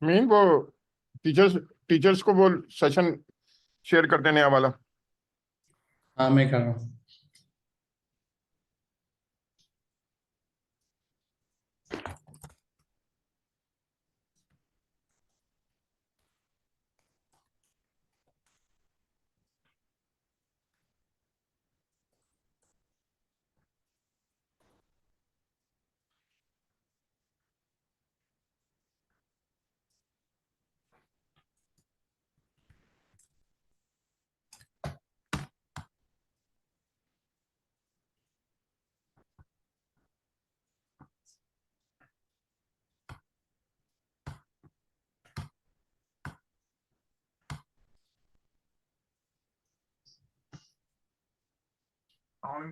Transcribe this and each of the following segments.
Mean वो teachers teachers को वो सेशन शेयर कर देने वाला। हाँ मैं कर रहा हूँ।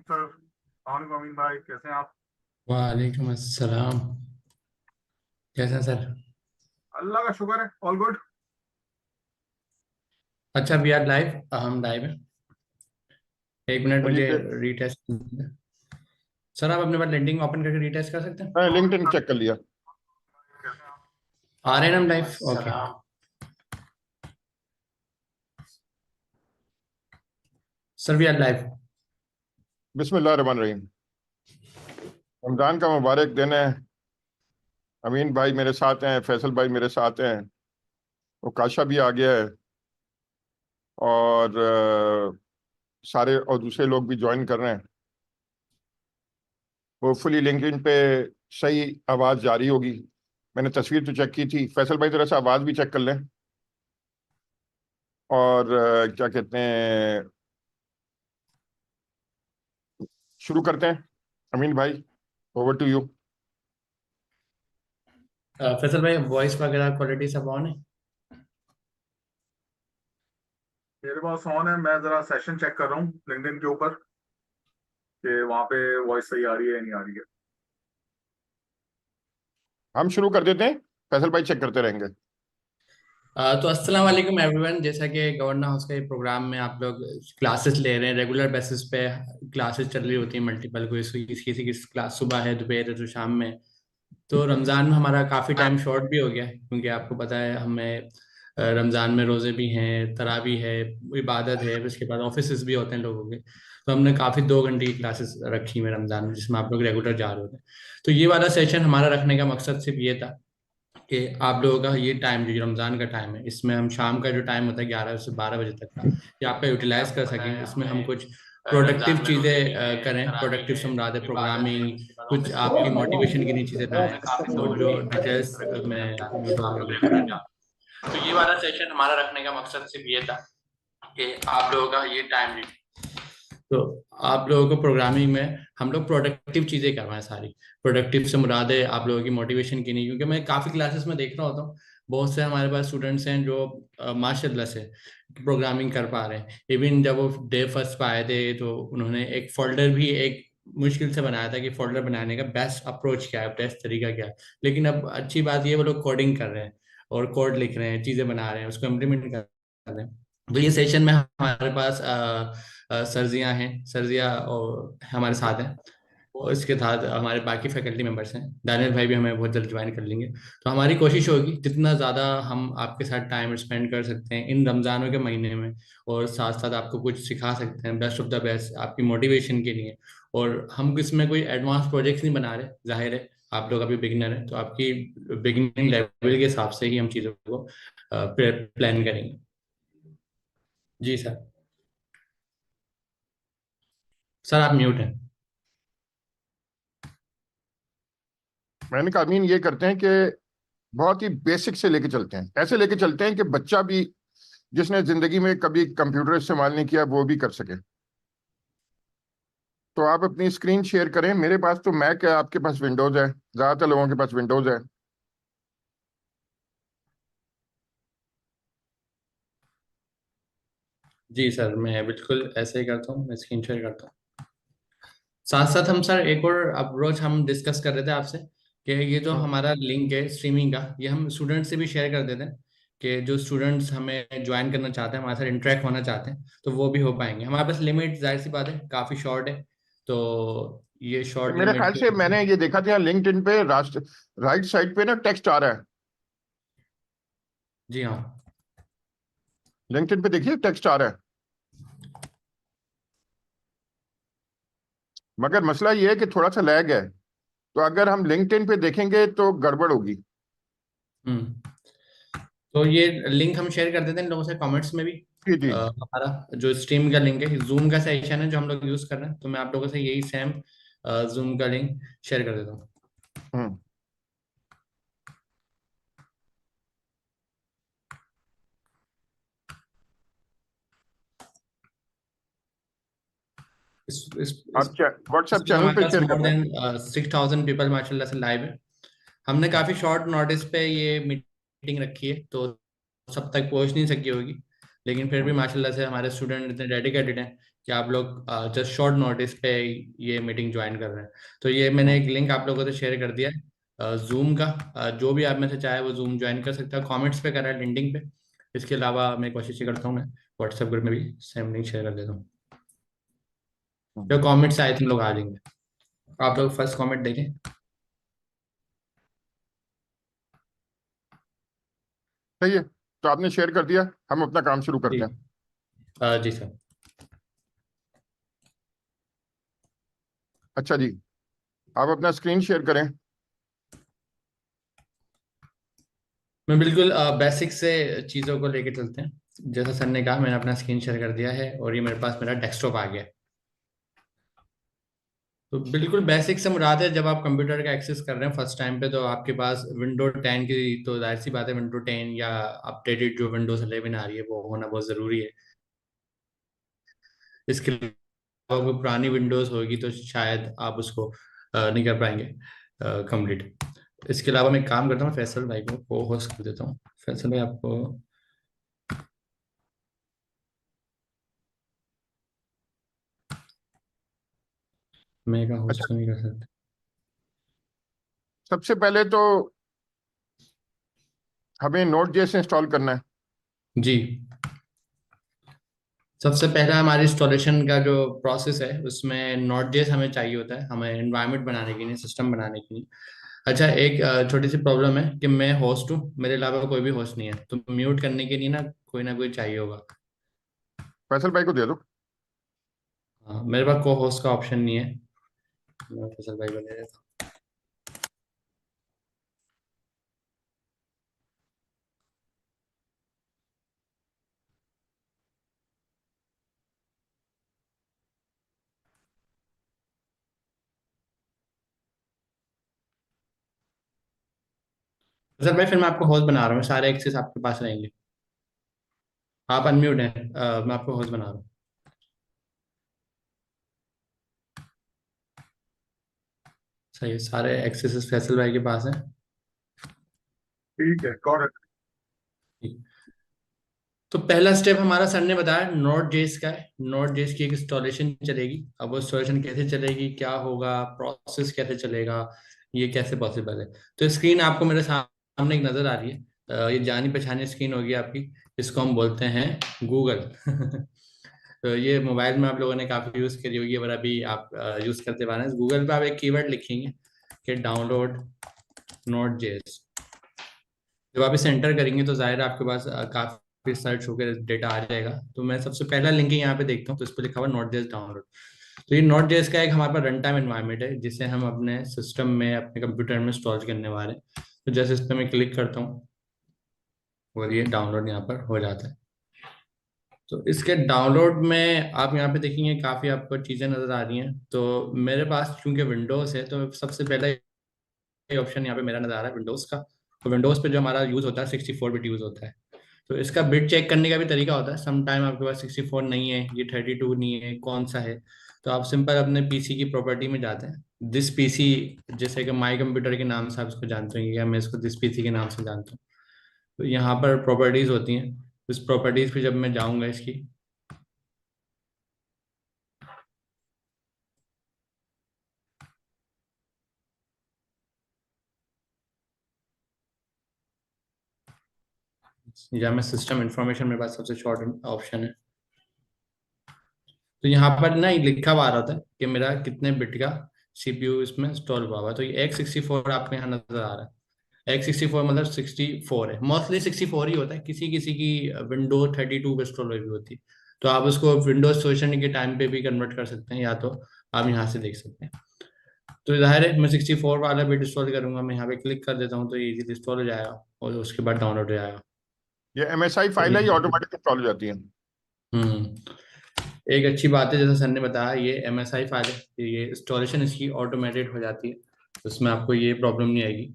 सर। अमीन भाई, कैसे हैं आप? वालेकुम अस्सलाम। कैसे हैं सर? अल्लाह का शुक्र है, ऑल गुड। अच्छा, वी आर लाइव। हम लाइव हैं। एक मिनट मुझे चलिए, रीटेस्ट। सर आप अपने पास लिंक्डइन ओपन करके रीटेस्ट कर सकते हैं? मैं लिंक्डइन चेक कर लिया। कैसे हैं आप? आ रहे हैं ना हम live? Okay sir, we are live. बिस्मिल्लाह रहमान रहीम। रमजान का मुबारक दिन है। अमीन भाई मेरे साथ हैं, फैसल भाई मेरे साथ हैं, उकाशा भी आ गया है, और सारे और दूसरे लोग भी ज्वाइन कर रहे हैं। होपफुली लिंक्डइन पे सही आवाज़ जारी होगी। मैंने तस्वीर तो चेक की थी। फैसल भाई जरा सा आवाज़ भी चेक कर लें। और क्या कहते हैं, शुरू करते हैं। अमीन भाई, ओवर टू यू। फैसल भाई, वॉइस वगैरह क्वालिटी सब ऑन है? मेरे पास ऑन है। मैं जरा सेशन चेक कर रहा हूँ लिंक्डइन के ऊपर कि वहाँ पे वॉइस सही आ रही है या नहीं आ रही है। हम शुरू कर देते हैं, फैसल भाई चेक करते रहेंगे। तो अस्सलाम वालेकुम एवरीवन। जैसा कि गवर्नर हाउस के प्रोग्राम में आप लोग क्लासेस ले रहे हैं, रेगुलर बेसिस पे क्लासेस चल रही होती है मल्टीपल, कोई किसी की क्लास सुबह है, दोपहर है, तो शाम में। तो रमज़ान में हमारा काफ़ी टाइम शॉर्ट भी हो गया है, क्योंकि आपको पता है हमें रमज़ान में रोज़े भी हैं, तरावी है, इबादत है, उसके बाद ऑफिस भी होते हैं लोगों के। तो हमने काफ़ी 2 घंटे की क्लासेस रखी हुई हैं रमज़ान में, जिसमें आप लोग रेगुलर जा रहे होते हैं। तो ये वाला सेशन हमारा रखने का मकसद सिर्फ ये था कि आप लोगों का ये टाइम जो रमज़ान का टाइम है, इसमें हम शाम का जो टाइम होता है 11 से 12 बजे तक का, ये आपका यूटिलाइज कर सकें। इसमें हम कुछ प्रोडक्टिव चीज़ें करें। प्रोडक्टिव से मुराद है प्रोग्रामिंग, कुछ आपकी मोटिवेशन की नई चीज़ें लाएं, और जो डिटेल्स में आप लोगों को बताएं। तो ये वाला सेशन हमारा रखने का मकसद सिर्फ ये था कि आप लोगों का ये टाइम, तो आप लोगों को प्रोग्रामिंग में हम लोग प्रोडक्टिव चीज़ें करवाएं सारी। प्रोडक्टिव से मुराद है आप लोगों की मोटिवेशन की नहीं, क्योंकि मैं काफ़ी क्लासेस में देख रहा होता हूँ, बहुत से हमारे पास स्टूडेंट्स हैं जो माशाल्लाह से प्रोग्रामिंग कर पा रहे हैं। इवन जब वो डे फर्स्ट पे आए थे तो उन्होंने एक फोल्डर भी एक मुश्किल से बनाया था कि फोल्डर बनाने का बेस्ट अप्रोच क्या है, बेस्ट तरीका क्या है। लेकिन अब अच्छी बात ये वो लोग कोडिंग कर रहे हैं और कोड लिख रहे हैं, चीज़ें बना रहे हैं, उसको इम्प्लीमेंट कर रहे हैं। तो ये सेशन में हमारे पास सर्जियाँ हैं, सर्जियाँ और हमारे साथ हैं, और इसके साथ हमारे बाकी फैकल्टी मेंबर्स हैं। दानियल भाई भी हमें बहुत जल्द ज्वाइन कर लेंगे। तो हमारी कोशिश होगी जितना ज़्यादा हम आपके साथ टाइम स्पेंड कर सकते हैं इन रमज़ानों के महीने में, और साथ साथ आपको कुछ सिखा सकते हैं बेस्ट ऑफ द बेस्ट आपकी मोटिवेशन के लिए। और हम इसमें कोई एडवांस प्रोजेक्ट्स नहीं बना रहे, जाहिर है आप लोग अभी बिगिनर हैं, तो आपकी बिगिनिंग लेवल के हिसाब से ही हम चीज़ों को प्लान करेंगे। जी सर। सर आप म्यूट हैं। मैंने कहा अमीन, ये करते हैं कि बहुत ही बेसिक से लेके चलते हैं, ऐसे लेके चलते हैं कि बच्चा भी जिसने जिंदगी में कभी कंप्यूटर इस्तेमाल नहीं किया वो भी कर सके। तो आप अपनी स्क्रीन शेयर करें। मेरे पास तो मैक है, आपके पास विंडोज है, ज्यादातर लोगों के पास विंडोज है। जी सर, मैं बिल्कुल ऐसे ही करता हूँ, मैं स्क्रीन शेयर करता हूँ। साथ साथ हम सर एक और अप्रोच हम डिस्कस कर रहे थे आपसे, कि ये जो हम्म। हमारा लिंक है स्ट्रीमिंग का, ये हम स्टूडेंट्स से भी शेयर कर देते हैं, कि जो स्टूडेंट्स हमें ज्वाइन करना चाहते हैं, हमारे साथ इंटरेक्ट होना चाहते हैं, तो वो भी हो पाएंगे। हमारे पास लिमिट जाहिर सी बात है काफ़ी शॉर्ट है, तो ये शॉर्ट मेरे लिमिट ख्याल के। से मैंने ये देखा था लिंक्डइन पे राइट साइड पे ना टेक्स्ट आ रहा है। जी हाँ। लिंक्डइन पे देखिए टेक्स्ट आ रहा है, मगर मसला ये है कि थोड़ा सा लैग है, तो अगर हम लिंक्डइन पे देखेंगे तो गड़बड़ होगी। हम्म। तो ये लिंक हम शेयर कर देते हैं इन लोगों से कमेंट्स में भी। जी जी। हमारा जो स्ट्रीम का लिंक है, जूम का सेशन है जो हम लोग यूज कर रहे हैं, तो मैं आप लोगों से यही सेम जूम का लिंक शेयर कर देता हूँ। हम्म। इस इस इस आप व्हाट्सएप इसमें चैनल हमारे पे पास शेयर कर मोर रहे हैं? देन 6,000 पीपल माशाल्लाह से लाइव है। हमने हम्म, काफी शॉर्ट नोटिस पे ये मीटिंग रखी है, तो सब तक पहुंच नहीं सकी होगी, लेकिन फिर भी हम्म, माशाल्लाह से हमारे स्टूडेंट इतने डेडिकेटेड हैं कि आप लोग जस्ट शॉर्ट नोटिस पे ये मीटिंग ज्वाइन कर रहे हैं। तो ये मैंने हम्म, एक लिंक आप लोगों से शेयर कर दिया है जूम का। जो भी आप में से चाहे वो जूम ज्वाइन कर सकता है, कमेंट्स पे करा है लिंक्डइन पे। इसके अलावा मैं कोशिश ये करता हूँ मैं व्हाट्सएप ग्रुप में भी सेम लिंक शेयर कर देता हूँ। हम्म। जो कमेंट्स आए थे लोग आ जाएंगे। आप लोग फर्स्ट कमेंट देखें। सही है, तो आपने शेयर कर दिया, हम अपना काम शुरू जी। करते हैं। जी सर। अच्छा जी, आप अपना स्क्रीन शेयर करें। मैं बिल्कुल बेसिक से चीज़ों को लेके चलते हैं। जैसा सर ने कहा, मैंने अपना स्क्रीन शेयर कर दिया है और ये मेरे पास मेरा डेस्कटॉप आ गया है। तो बिल्कुल बेसिक से मुराद है, जब आप कंप्यूटर का एक्सेस कर रहे हैं फर्स्ट टाइम पे, तो आपके पास विंडो 10 की, तो जाहिर सी बात है विंडो 10 या अपडेटेड जो विंडोज 11 आ रही है वो होना बहुत ज़रूरी है। इसके अलावा कोई पुरानी विंडोज होगी तो शायद आप उसको नहीं कर पाएंगे कंप्लीट। इसके अलावा मैं एक काम करता हूँ, फैसल भाई को होस्ट कर देता हूँ। फैसल भाई आपको मैं का अच्छा, होस्ट तो नहीं कर सकता। सबसे पहले तो हमें नोट जेएस इंस्टॉल करना है। जी। सबसे पहला हमारी इंस्टॉलेशन का जो प्रोसेस है उसमें नॉट जेएस हमें चाहिए होता है, हमें एनवायरनमेंट बनाने के लिए, सिस्टम बनाने के लिए। अच्छा, एक छोटी सी प्रॉब्लम है कि मैं होस्ट हूँ, मेरे अलावा कोई भी होस्ट नहीं है, तो म्यूट करने के लिए ना कोई चाहिए होगा। फैसल भाई को दे दो। हाँ, मेरे पास को होस्ट का ऑप्शन नहीं है। मैं फैसल भाई को दे देता हूँ। फैसल भाई फिर मैं आपको होस्ट बना रहा हूँ, सारे एक्सेस आपके पास रहेंगे। आप अनम्यूट हैं, मैं आपको होस्ट बना रहा हूँ। सही है, सारे एक्सेस फैसल भाई के पास हैं। ठीक है, गॉट इट। तो पहला स्टेप हमारा सर ने बताया नोड जेएस का है। नोड जेएस की एक इंस्टॉलेशन चलेगी। अब वो इंस्टॉलेशन कैसे चलेगी, क्या होगा, प्रोसेस कैसे चलेगा, ये कैसे पॉसिबल है। तो स्क्रीन आपको मेरे सामने एक नजर आ रही है। ये जानी पहचानी स्क्रीन होगी आपकी। इसको हम बोलते हैं गूगल। तो ये मोबाइल में आप लोगों ने काफी यूज करी होगी, और अभी आप यूज करते आ रहे हैं। गूगल पे आप एक कीवर्ड लिखेंगे कि डाउनलोड नोड जेएस। जब आप इसे एंटर करेंगे तो जाहिर है आपके पास काफी सर्च होकर डेटा आ जाएगा। तो मैं सबसे पहला लिंक ही यहाँ पे देखता हूँ, तो इस पर लिखा हुआ नोट जेएस डाउनलोड। तो ये नोट जेएस का एक हमारे पास रन टाइम एनवायरनमेंट है जिसे हम अपने सिस्टम में, अपने कंप्यूटर में इंस्टॉल करने वाले हैं। तो जैसे इस पर मैं क्लिक करता हूँ और ये डाउनलोड यहाँ पर हो जाता है। तो इसके डाउनलोड में आप यहाँ पे देखेंगे काफी आपको चीजें नजर आ रही हैं। तो मेरे पास चूंकि विंडोज है, तो सबसे पहले ये ऑप्शन यहाँ पे मेरा नजर आ रहा है विंडोज का। तो विंडोज पे जो हमारा यूज होता है 64 बिट यूज होता है। तो इसका बिट चेक करने का भी तरीका होता है। सम टाइम आपके पास 64 नहीं है, ये 32 नहीं है, कौन सा है। तो आप सिंपल अपने पीसी की प्रॉपर्टी में जाते हैं, दिस पीसी, जैसे कि माई कंप्यूटर के नाम से आप इसको जानते हैं, या मैं इसको दिस पीसी के नाम से जानता हूँ। तो यहाँ पर प्रॉपर्टीज होती हैं। इस प्रॉपर्टीज पे जब मैं जाऊँगा इसकी, या मैं सिस्टम इंफॉर्मेशन, मेरे पास सबसे शॉर्ट ऑप्शन है। तो यहाँ पर ना ये लिखा हुआ आ रहा था कि मेरा कितने बिट का सीपीयू इसमें इंस्टॉल हुआ हुआ है। तो ये X64 आपको यहाँ नजर आ रहा है। x64 मतलब 64 है, मोस्टली 64 ही होता है, किसी किसी की विंडो 32 पे इंस्टॉल हुई भी होती है। तो आप उसको विंडोज सोल्यूशन के टाइम पे भी कन्वर्ट कर सकते हैं, या तो आप यहाँ से देख सकते हैं। तो जाहिर है मैं 64 वाला बिट इंस्टॉल करूंगा, मैं यहाँ पे क्लिक कर देता हूँ तो ये इजीली इंस्टॉल हो जाएगा और उसके बाद डाउनलोड हो जाएगा। ये MSI तो फाइल है, ये ऑटोमेटिक इंस्टॉल हो जाती है? एक अच्छी बात है, जैसा सर ने बताया, ये MSI फाइल है, ये इंस्टॉलेशन इसकी ऑटोमेटेड हो जाती है, तो उसमें आपको ये प्रॉब्लम नहीं आएगी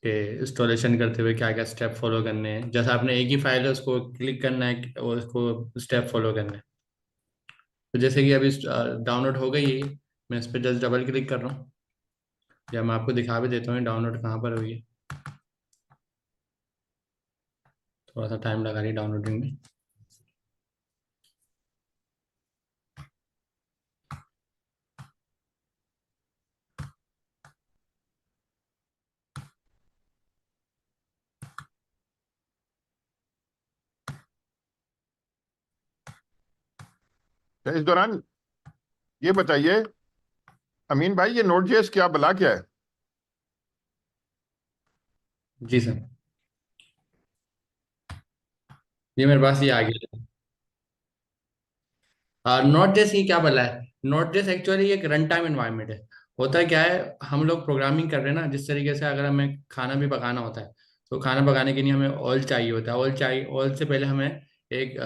कि इंस्टॉलेशन करते हुए क्या क्या स्टेप फॉलो करने हैं। जैसा आपने एक ही फाइल है उसको क्लिक करना है और उसको स्टेप फॉलो करना है। तो जैसे कि अभी डाउनलोड हो गई है, मैं इस पर जस्ट डबल क्लिक कर रहा हूँ, या मैं आपको दिखा भी देता हूँ डाउनलोड कहाँ पर हुई है। थोड़ा सा टाइम लगा रही है डाउनलोडिंग में। तो इस दौरान ये बताइए अमीन भाई, ये Node.js क्या बला क्या है? जी सर, ये मेरे पास ये आ गया। नोट जेस की क्या भला है, नोट जेस एक्चुअली एक रन टाइम एनवायरनमेंट है। होता है क्या है, हम लोग प्रोग्रामिंग कर रहे हैं ना, जिस तरीके से अगर हमें खाना भी पकाना होता है, तो खाना पकाने के लिए हमें ऑयल चाहिए होता है। ऑयल चाहिए, ऑयल से पहले हमें एक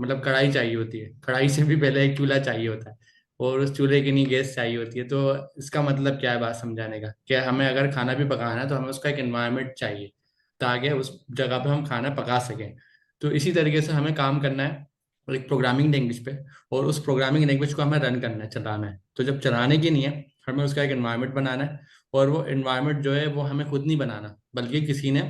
मतलब कढ़ाई चाहिए होती है, कढ़ाई से भी पहले एक चूल्हा चाहिए होता है, और उस चूल्हे के लिए गैस चाहिए होती है। तो इसका मतलब क्या है बात समझाने का, कि हमें अगर खाना भी पकाना है तो हमें उसका एक एनवायरनमेंट चाहिए ताकि उस जगह पे हम खाना पका सकें। तो इसी तरीके से हमें काम करना है एक प्रोग्रामिंग लैंग्वेज पे, और उस प्रोग्रामिंग लैंग्वेज को हमें रन करना है, चलाना है। तो जब चलाने की नहीं है, हमें उसका एक एनवायरनमेंट बनाना है, और वो एनवायरनमेंट जो है वो हमें खुद नहीं बनाना, बल्कि किसी ने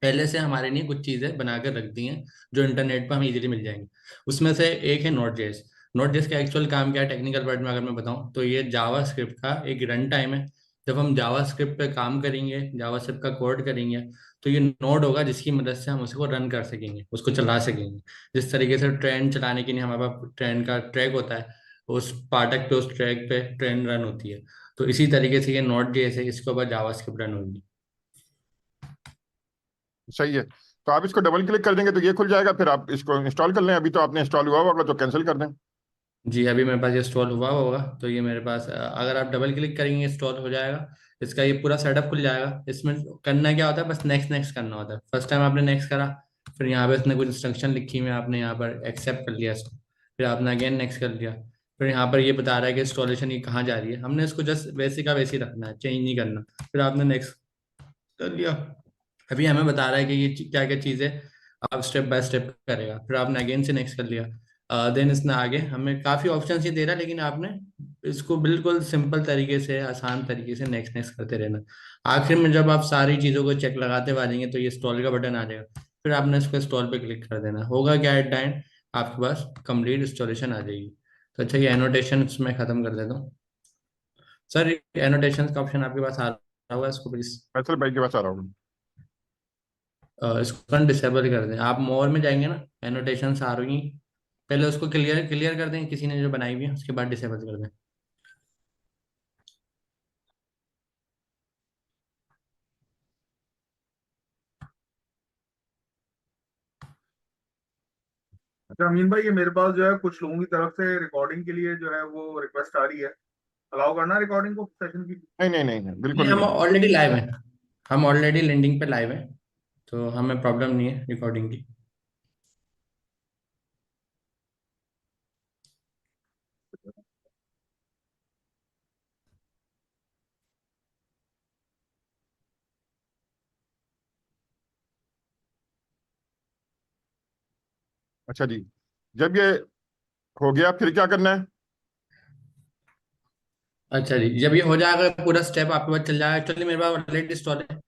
पहले से हमारे लिए कुछ चीज़ें बनाकर रख दी हैं जो इंटरनेट पर हमें इजीली मिल जाएंगी। उसमें से एक है नोट जेएस। नोट जेएस का एक्चुअल काम क्या है, टेक्निकल वर्ड में अगर मैं बताऊं तो ये जावा स्क्रिप्ट का एक रन टाइम है। जब हम जावा स्क्रिप्ट पे काम करेंगे, जावा स्क्रिप्ट का कोड करेंगे, तो ये नोड होगा जिसकी मदद से हम उसको रन कर सकेंगे, उसको चला सकेंगे। जिस तरीके से ट्रेन चलाने के लिए हमारे पास ट्रेन का ट्रैक होता है, उस फाटक पे, उस ट्रैक पे ट्रेन रन होती है। तो इसी तरीके से ये नोट जेएस है, इसके ऊपर जावा स्क्रिप्ट रन होगी। सही है। तो आप इसको डबल क्लिक कर देंगे तो ये खुल जाएगा, फिर आप इसको इंस्टॉल कर लें। अभी तो आपने इंस्टॉल हुआ होगा तो कैंसिल कर दें। जी, अभी मेरे पास ये इंस्टॉल हुआ होगा, तो ये मेरे पास अगर आप डबल क्लिक करेंगे इंस्टॉल हो जाएगा। इसका ये पूरा सेटअप खुल जाएगा। इसमें करना क्या होता है, बस नेक्स्ट नेक्स्ट करना होता है। फर्स्ट टाइम आपने नेक्स्ट करा, फिर यहाँ पे इसने कुछ इंस्ट्रक्शन लिखी हुई है, आपने यहाँ पर एक्सेप्ट कर लिया इसको, फिर आपने अगेन नेक्स्ट कर लिया। फिर यहाँ पर ये बता रहा है कि इंस्टॉलेशन ये कहाँ जा रही है, हमने इसको जस्ट वैसे का वैसे ही रखना है, चेंज नहीं करना। फिर आपने नेक्स्ट कर लिया। अभी हमें बता रहा है कि ये क्या क्या चीज़ें आप स्टेप बाय स्टेप करेगा, फिर आपने अगेन से नेक्स्ट कर लिया। देन इसने आगे हमें काफ़ी ऑप्शन ही दे रहा है, लेकिन आपने इसको बिल्कुल सिंपल तरीके से, आसान तरीके से नेक्स्ट नेक्स्ट करते रहना। आखिर में जब आप सारी चीज़ों को चेक लगाते हुए आ जाएंगे तो ये इंस्टॉल का बटन आ जाएगा, फिर आपने इसको इंस्टॉल पे क्लिक कर देना। होगा क्या, एट द एंड आपके पास कंप्लीट इंस्टॉलेशन आ जाएगी। तो अच्छा, ये एनोटेशन मैं ख़त्म कर देता हूँ। सर, एनोटेशन का ऑप्शन आपके पास आ रहा होगा, इसको प्लीज़ फैसल भाई के पास आ रहा हूँ। इसको डिसेबल कर दें। आप मोर में जाएंगे ना, एनोटेशंस आ रही हैं, पहले उसको क्लियर क्लियर कर दें किसी ने जो बनाई हुई है, उसके बाद डिसेबल कर दें। अच्छा अमीन भाई, ये मेरे पास जो है कुछ लोगों की तरफ से रिकॉर्डिंग के लिए जो है वो रिक्वेस्ट आ रही है। अलाउ करना रिकॉर्डिंग को सेशन की? नहीं नहीं नहीं नहीं, नहीं, बिल्कुल भी हम नहीं। ऑलरेडी लाइव हैं, हम ऑलरेडी लैंडिंग पे लाइव हैं, तो हमें प्रॉब्लम नहीं है रिकॉर्डिंग की। अच्छा जी, जब ये हो गया फिर क्या करना है? अच्छा जी, जब ये हो जाएगा पूरा स्टेप आपके पास चल जाएगा। एक्चुअली मेरे पास ऑलरेडी इंस्टॉल है,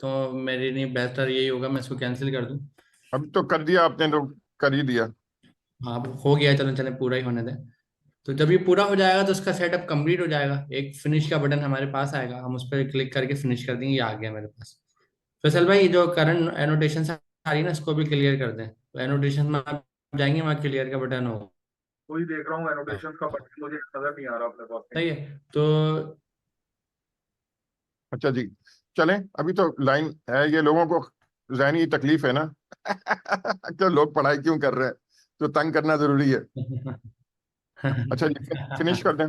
तो मेरे लिए बेहतर यही होगा मैं इसको कैंसिल कर दूं। अब तो कर दिया आपने, तो कर ही दिया। हाँ, अब हो गया, चलो चले पूरा ही होने दें। तो जब ये पूरा हो जाएगा तो उसका सेटअप कंप्लीट हो जाएगा, एक फिनिश का बटन हमारे पास आएगा, हम उस पर क्लिक करके फिनिश कर देंगे, ये आ गया मेरे पास। फैसल भाई, ये जो करंट एनोटेशन आ रही है ना, इसको भी क्लियर कर दें। तो एनोटेशन में आप जाएंगे, वहाँ क्लियर का बटन होगा। वही देख रहा हूँ, एनोटेशन का बटन मुझे नजर नहीं आ रहा अपने पास कहीं। सही है। तो अच्छा जी, चलें। अभी तो लाइन है, ये लोगों को ज़हनी तकलीफ है ना कि लोग पढ़ाई क्यों कर रहे हैं, तो तंग करना जरूरी है। अच्छा जी, फिनिश कर दें।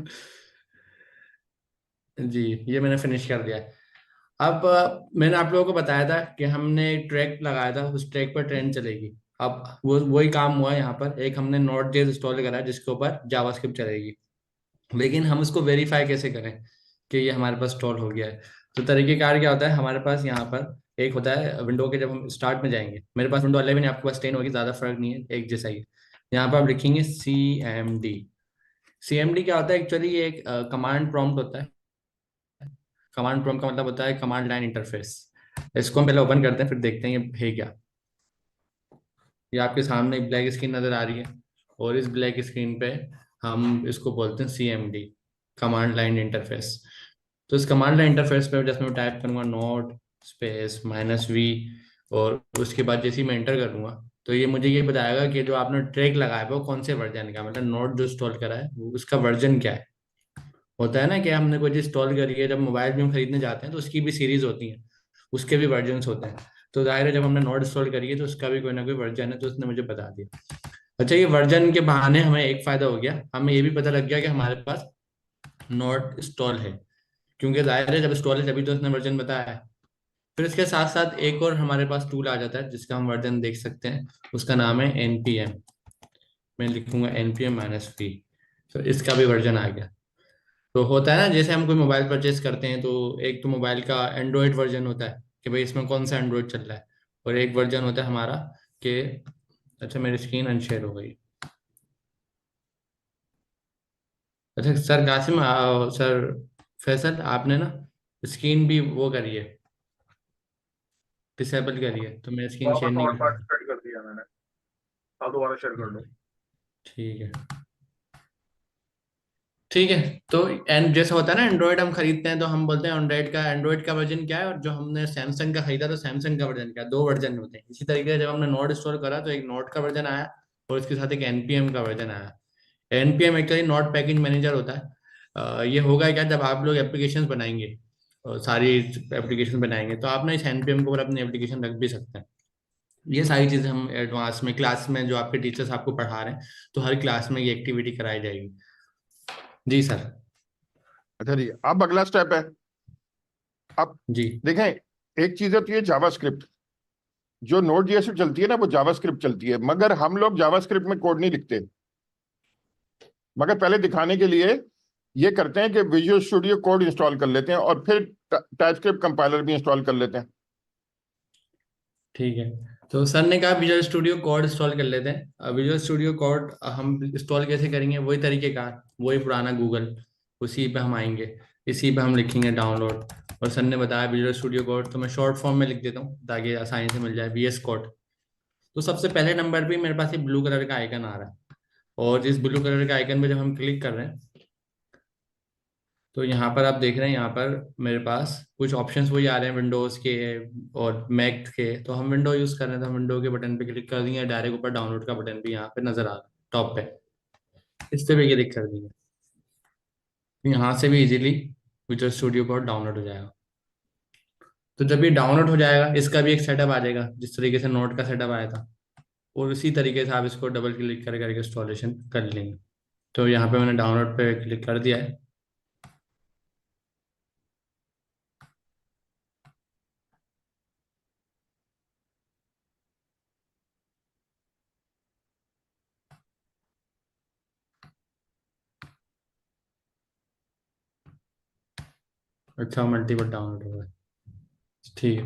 जी, ये मैंने फिनिश कर दिया है। अब मैंने आप लोगों को बताया था कि हमने एक ट्रैक लगाया था, उस ट्रैक पर ट्रेन चलेगी। अब वो वही काम हुआ यहाँ पर, एक हमने नोड जेस इंस्टॉल करा है जिसके ऊपर जावास्क्रिप्ट चलेगी। लेकिन हम इसको वेरीफाई कैसे करें कि ये हमारे पास इंस्टॉल हो गया है? तो तरीकेकार क्या होता है, हमारे पास यहाँ पर एक होता है विंडो के, जब हम स्टार्ट में जाएंगे, मेरे पास विंडो 11 है, आपके पास 10 होगी, ज़्यादा फर्क नहीं है, एक जैसा ही है। यहाँ पर आप लिखेंगे CMD। CMD क्या होता है एक्चुअली? ये एक कमांड प्रॉम्प्ट होता है। कमांड प्रॉम्प्ट का मतलब होता है कमांड लाइन इंटरफेस। इसको हम पहले ओपन करते हैं, फिर देखते हैं ये है क्या। ये आपके सामने एक ब्लैक स्क्रीन नजर आ रही है, और इस ब्लैक स्क्रीन पे हम इसको बोलते हैं CMD, कमांड लाइन इंटरफेस। तो इस कमांड लाइन इंटरफेस पे जैसे मैं टाइप करूंगा नोट स्पेस -v, और उसके बाद जैसे ही मैं एंटर करूंगा तो ये मुझे ये बताएगा कि जो आपने ट्रैक लगाया है वो कौन से वर्जन का, मतलब नोट जो इंस्टॉल करा है वो उसका वर्जन क्या है। होता है ना कि हमने कोई चीज इंस्टॉल करी है, जब मोबाइल भी हम खरीदने जाते हैं तो उसकी भी सीरीज होती है, उसके भी वर्जन होते हैं। तो जाहिर है जब हमने नोट इंस्टॉल करी है तो उसका भी कोई ना कोई वर्जन है, तो उसने मुझे बता दिया। अच्छा, ये वर्जन के बहाने हमें एक फायदा हो गया, हमें ये भी पता लग गया कि हमारे पास नोट इंस्टॉल है, क्योंकि जाहिर है जब इंस्टॉल है तभी तो उसने वर्जन बताया है। फिर इसके साथ साथ एक और हमारे पास टूल आ जाता है जिसका हम वर्जन देख सकते हैं, उसका नाम है NPM। मैं लिखूंगा NPM-v, तो इसका भी वर्जन आ गया। तो होता है ना, जैसे हम कोई मोबाइल परचेस करते हैं तो एक तो मोबाइल का एंड्रॉयड वर्जन होता है कि भाई इसमें कौन सा एंड्रॉयड चल रहा है, और एक वर्जन होता है हमारा कि, अच्छा मेरी स्क्रीन अनशेयर हो गई। अच्छा सर कासिम, सर फैसल, आपने ना स्क्रीन भी वो करी है, डिसेबल करी है, तो मैं स्क्रीन शेयर वापस नहीं और कर रहा। पार्टिसिपेट कर दिया मैंने। अब दोबारा शेयर कर दो। ठीक है, ठीक है। तो एंड जैसा होता है ना, एंड्रॉयड हम खरीदते हैं तो हम बोलते हैं एंड्रॉयड का वर्जन क्या है, और जो हमने सैमसंग का खरीदा तो सैमसंग का वर्जन क्या है, दो वर्जन होते हैं। इसी तरीके से जब हमने नोट इंस्टॉल करा तो एक नोट का वर्जन आया, और इसके साथ एक NPM का वर्जन आया। NPM actually note package manager होता है। ये होगा क्या, जब आप लोग एप्लीकेशन बनाएंगे और सारी एप्लीकेशन बनाएंगे तो आप ना इस NPM के ऊपर अपनी एप्लीकेशन रख भी सकते हैं। ये सारी चीजें हम एडवांस में क्लास में, जो आपके टीचर्स आपको पढ़ा रहे हैं, तो हर क्लास में ये एक्टिविटी कराई जाएगी। जी सर। अच्छा जी, अब अगला स्टेप है। अब जी देखें, एक चीज होती है जावास्क्रिप्ट, जो नोड जेएस पे चलती है ना, वो जावास्क्रिप्ट चलती है, मगर हम लोग जावास्क्रिप्ट में कोड नहीं लिखते। मगर पहले दिखाने के लिए ये करते हैं कि विजुअल स्टूडियो कोड इंस्टॉल कर लेते हैं और फिर टाइपस्क्रिप्ट कंपाइलर भी इंस्टॉल कर लेते हैं। ठीक है। तो सर ने कहा विजुअल स्टूडियो कोड इंस्टॉल कर लेते हैं। विजुअल स्टूडियो कोड हम इंस्टॉल कैसे करेंगे? वही तरीकेकार, वही पुराना गूगल, उसी पे हम आएंगे, इसी पे हम लिखेंगे डाउनलोड। और सर ने बताया विजुअल स्टूडियो कोड, तो मैं शॉर्ट फॉर्म में लिख देता हूँ ताकि आसानी से मिल जाए, VS कोड। तो सबसे पहले नंबर पे मेरे पास ये ब्लू कलर का आइकन आ रहा है, और जिस ब्लू कलर के आइकन पे जब हम क्लिक कर रहे हैं तो यहाँ पर आप देख रहे हैं, यहाँ पर मेरे पास कुछ ऑप्शंस वही आ रहे हैं विंडोज के और मैक के। तो हम विंडो यूज कर रहे हैं तो हम विंडो के बटन पे क्लिक कर देंगे, डायरेक्ट ऊपर डाउनलोड का बटन भी यहाँ पे नजर आ रहा है टॉप पे, इस पे भी क्लिक कर देंगे। यहाँ से भी easily visual studio code download हो जाएगा। तो जब ये डाउनलोड हो जाएगा इसका भी एक सेटअप आ जाएगा, जिस तरीके से नोट का सेटअप आया था, और उसी तरीके से आप इसको डबल क्लिक कर करके इंस्टॉलेशन कर लेंगे। तो यहाँ पे मैंने डाउनलोड पे क्लिक कर दिया है। अच्छा, मल्टीपल डाउनलोड होगा, ठीक है।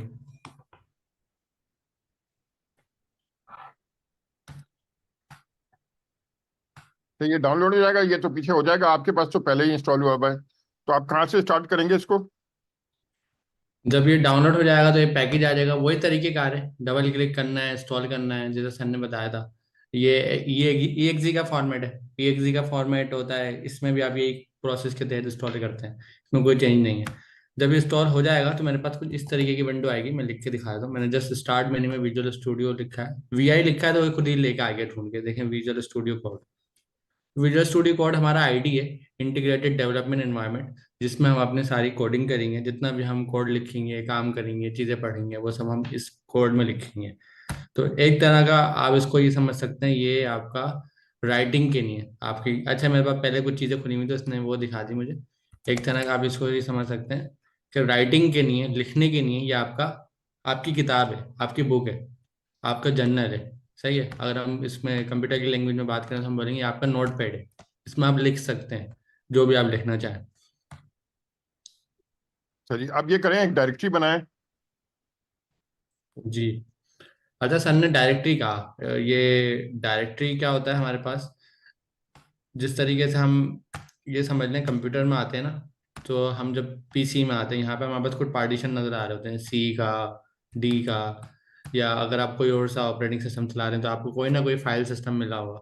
तो ये डाउनलोड हो जाएगा, ये तो पीछे हो जाएगा, आपके पास तो पहले ही इंस्टॉल हुआ हुआ है। तो आप कहाँ से स्टार्ट करेंगे इसको? जब ये डाउनलोड हो जाएगा तो ये पैकेज आ जाएगा, वही तरीके कार है, डबल क्लिक करना है, इंस्टॉल करना है, जैसे सर ने बताया था। ये EXE का फॉर्मेट है, EXE का फॉर्मेट होता है, इसमें भी आप यही प्रोसेस के तहत इंस्टॉल करते हैं, इसमें कोई चेंज नहीं है। जब ये इंस्टॉल हो जाएगा तो मेरे पास कुछ इस तरीके की विंडो आएगी, मैं लिख के दिखाया था, मैंने जस्ट स्टार्ट मेन्यू में विजुअल स्टूडियो लिखा है, VI लिखा है, तो वो खुद ही लेके आ गया ढूंढ के, देखें visual studio code. Visual studio code हमारा ID है, इंटीग्रेटेड डेवलपमेंट एनवायरनमेंट। जिसमें हम अपनी सारी कोडिंग करेंगे, जितना भी हम कोड लिखेंगे, काम करेंगे, चीज़ें पढ़ेंगे, वो सब हम इस कोड में लिखेंगे। तो एक तरह का आप इसको ये समझ सकते हैं, ये आपका राइटिंग के लिए आपकी। अच्छा, मेरे पास पहले कुछ चीज़ें खुली हुई तो इसने वो दिखा दी मुझे। एक तरह का आप इसको ये समझ सकते हैं कि राइटिंग के लिए, लिखने के लिए, ये आपका, आपकी किताब है, आपकी बुक है, आपका जर्नल है। सही है। अगर हम इसमें कंप्यूटर की लैंग्वेज में बात करें तो हम बोलेंगे आपका नोट पैड है, इसमें आप लिख सकते हैं जो भी आप लिखना चाहें। चलिए अब ये करें, एक डायरेक्टरी बनाएं। जी। अच्छा, सर ने डायरेक्टरी कहा, ये डायरेक्टरी क्या होता है हमारे पास? जिस तरीके से हम ये समझ लें, कंप्यूटर में आते हैं ना, तो हम जब पीसी में आते हैं, यहाँ पे हमारे पास कुछ पार्टीशन नजर आ रहे होते हैं, सी का, डी का, या अगर आप कोई और सा ऑपरेटिंग सिस्टम चला रहे हैं तो आपको कोई ना कोई फाइल सिस्टम मिला होगा।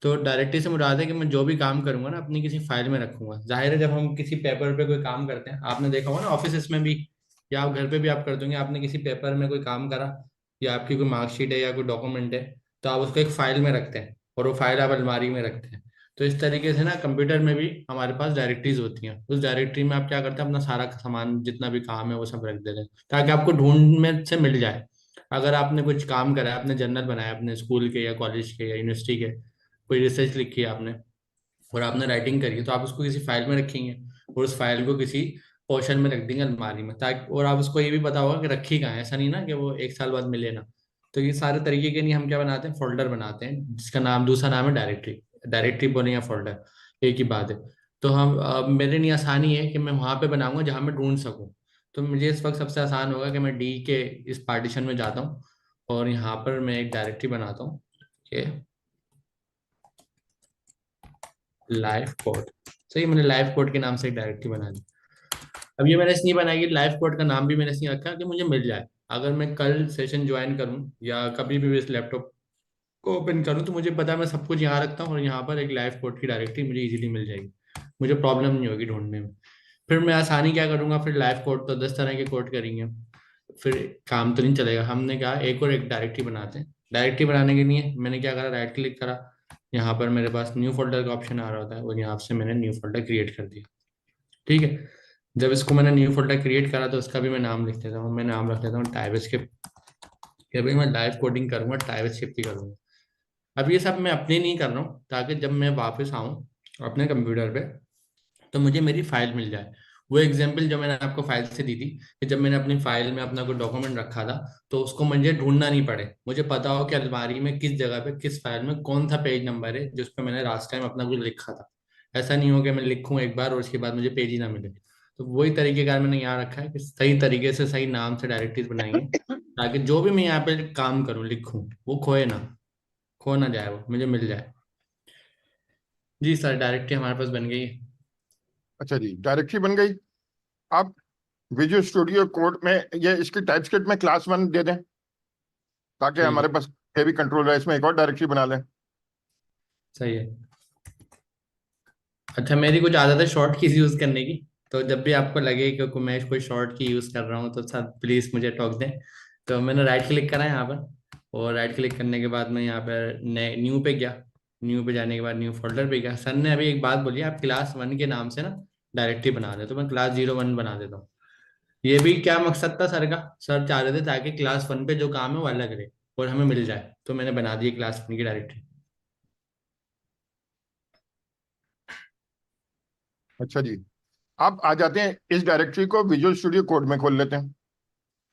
तो डायरेक्टरी से मुराद है कि मैं जो भी काम करूंगा ना, अपनी किसी फाइल में रखूंगा। जाहिर है, जब हम किसी पेपर पे कोई काम करते हैं, आपने देखा होगा ना ऑफिस में भी, या आप घर पे भी आप कर दोगे, आपने किसी पेपर में कोई काम करा, या आपकी कोई मार्कशीट है या कोई डॉक्यूमेंट है, तो आप उसको एक फाइल में रखते हैं और वो फाइल आप अलमारी में रखते हैं। तो इस तरीके से ना कंप्यूटर में भी हमारे पास डायरेक्टरीज होती हैं। उस डायरेक्टरी में आप क्या करते हैं, अपना सारा सामान जितना भी काम है वो सब रख देते हैं, ताकि आपको ढूंढ में से मिल जाए। अगर आपने कुछ काम करा है, आपने जर्नल बनाया अपने स्कूल के या कॉलेज के या यूनिवर्सिटी के, कोई रिसर्च लिखी है आपने और आपने राइटिंग करी है, तो आप उसको किसी फाइल में रखेंगे और उस फाइल को किसी पोर्शन में रख देंगे अलमारी में, ताकि, और आप उसको ये भी पता होगा कि रखी कहाँ है। ऐसा नहीं ना कि वो एक साल बाद मिले ना। तो ये सारे तरीके के लिए हम क्या बनाते हैं, फोल्डर बनाते हैं, जिसका नाम, दूसरा नाम है डायरेक्टरी। डायरेक्टरी बोले या फोल्डर, एक ही बात है। तो हम मेरे लिए आसानी है कि मैं वहां पे बनाऊंगा जहां मैं ढूंढ सकूं। तो मुझे इस वक्त सबसे आसान होगा कि मैं डी के इस पार्टीशन में जाता हूँ और यहाँ पर मैं एक डायरेक्टरी बनाता हूँ, ये लाइव कोड। सही, मैंने लाइव कोड के नाम से एक डायरेक्टरी बना दी। अब ये मैंने इसलिए बनाई कि लाइव कोड का नाम भी मैंने इसलिए रखा कि मुझे मिल जाए। अगर मैं कल सेशन ज्वाइन करूं या कभी भी इस लैपटॉप को ओपन करूं, तो मुझे पता है मैं सब कुछ यहाँ रखता हूँ और यहाँ पर एक लाइव कोड की डायरेक्टरी मुझे इजीली मिल जाएगी। मुझे प्रॉब्लम नहीं होगी ढूंढने में। फिर मैं आसानी क्या करूंगा, फिर लाइव कोड तो 10 तरह के कोड करेंगे, फिर काम तो नहीं चलेगा। हमने कहा एक और एक डायरेक्टरी बनाते हैं। डायरेक्टरी बनाने के लिए मैंने क्या करा, राइट क्लिक करा, यहाँ पर मेरे पास न्यू फोल्डर का ऑप्शन आ रहा होता है और यहाँ से मैंने न्यू फोल्डर क्रिएट कर दिया। ठीक है। जब इसको मैंने न्यू फोल्डर क्रिएट करा तो उसका भी मैं नाम लिख देता हूँ। मैं नाम रख देता हूँ टाइपस्क्रिप्ट, कि भाई मैं लाइव कोडिंग करूंगा, टाइपस्क्रिप्ट की करूंगा। अब ये सब मैं अपने नहीं कर रहा हूँ, ताकि जब मैं वापस आऊँ अपने कंप्यूटर पे तो मुझे मेरी फाइल मिल जाए। वो एग्जाम्पल जो मैंने आपको फाइल से दी थी, कि जब मैंने अपनी फाइल में अपना कोई डॉक्यूमेंट रखा था, तो उसको मुझे ढूंढना नहीं पड़े, मुझे पता हो कि अलमारी में किस जगह पे, किस फाइल में कौन सा पेज नंबर है जिस पे मैंने लास्ट टाइम अपना कुछ लिखा था। ऐसा नहीं हो कि मैं लिखूं एक बार और उसके बाद मुझे पेज ही ना मिले। तो वही तरीकेकार मैंने यहाँ रखा है कि सही तरीके से सही नाम से डायरेक्टरीज बनाएंगे, ताकि जो भी मैं यहाँ पे काम करूँ, लिखूं, वो खोए ना, खो ना जाए, वो मुझे मिल जाए। जी सर, डायरेक्टरी हमारे पास बन गई है। अच्छा जी, डायरेक्टरी बन गई। आप विजुअल स्टूडियो कोड में ये इसकी टाइपस्क्रिप्ट में क्लास 1 दे दें, ताकि ठीक हमारे है। पास ये भी कंट्रोल है। इसमें एक और डायरेक्टरी बना लें। सही है। अच्छा, मेरी कुछ आदत है शॉर्ट कीज यूज करने की, तो जब भी आपको लगे कि मैं कोई शॉर्ट की यूज कर रहा हूँ तो सर प्लीज मुझे टोक दें। तो मैंने राइट क्लिक करा यहाँ पर, और राइट क्लिक करने के बाद मैं यहाँ पर न्यू पे गया। न्यू पे जाने के बाद न्यू फोल्डर पे गया। सर ने अभी एक बात बोली, आप क्लास 1 के नाम से ना डायरेक्टरी बना दे, तो मैं क्लास 01 बना देता हूँ। ये भी क्या मकसद था सर का, सर चाह रहे थे ताकि क्लास 1 पे जो काम है वो अलग रहे और हमें मिल जाए, तो मैंने बना दी क्लास 1 की डायरेक्टरी। अच्छा जी, आप आ जाते हैं, इस डायरेक्टरी को विजुअल स्टूडियो कोड में खोल लेते हैं।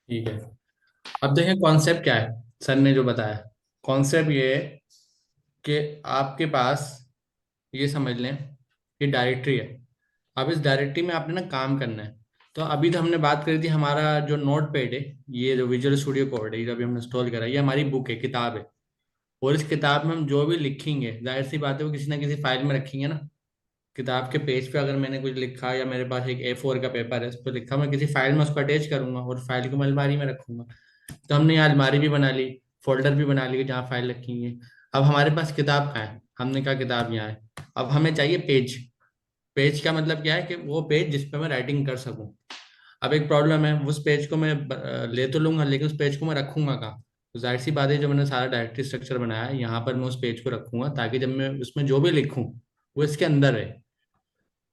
ठीक है। अब देखें कॉन्सेप्ट क्या है, सर ने जो बताया। कॉन्सेप्ट ये है कि आपके पास, ये समझ लें, ये डायरेक्टरी है। अब इस डायरेक्टरी में आपने ना काम करना है। तो अभी तो हमने बात करी थी, हमारा जो नोट पैड है, ये जो विजुअल स्टूडियो कोड है, ये जो अभी हमने इंस्टॉल करा है, ये हमारी बुक है, किताब है। और इस किताब में हम जो भी लिखेंगे, जाहिर सी बात है वो किसी ना किसी फाइल में रखेंगे ना। किताब के पेज पे अगर मैंने कुछ लिखा, या मेरे पास एक A4 का पेपर है उस पर लिखा, मैं किसी फाइल में उसको अटैच करूंगा और फाइल को मैं अलमारी में रखूंगा। तो हमने यहाँ अलमारी भी बना ली, फोल्डर भी बना ली जहाँ फाइल रखेंगे। अब हमारे पास किताब कहाँ है, हमने कहा किताब यहाँ है। अब हमें चाहिए पेज। पेज का मतलब क्या है कि वो पेज जिस पे मैं राइटिंग कर सकूं। अब एक प्रॉब्लम है, उस पेज को मैं ले तो लूंगा, लेकिन उस पेज को मैं रखूंगा कहाँ? तो जाहिर सी बात है, जो मैंने सारा डायरेक्टरी स्ट्रक्चर बनाया है, यहाँ पर मैं उस पेज को रखूंगा, ताकि जब मैं उसमें जो भी लिखूं वो इसके अंदर है।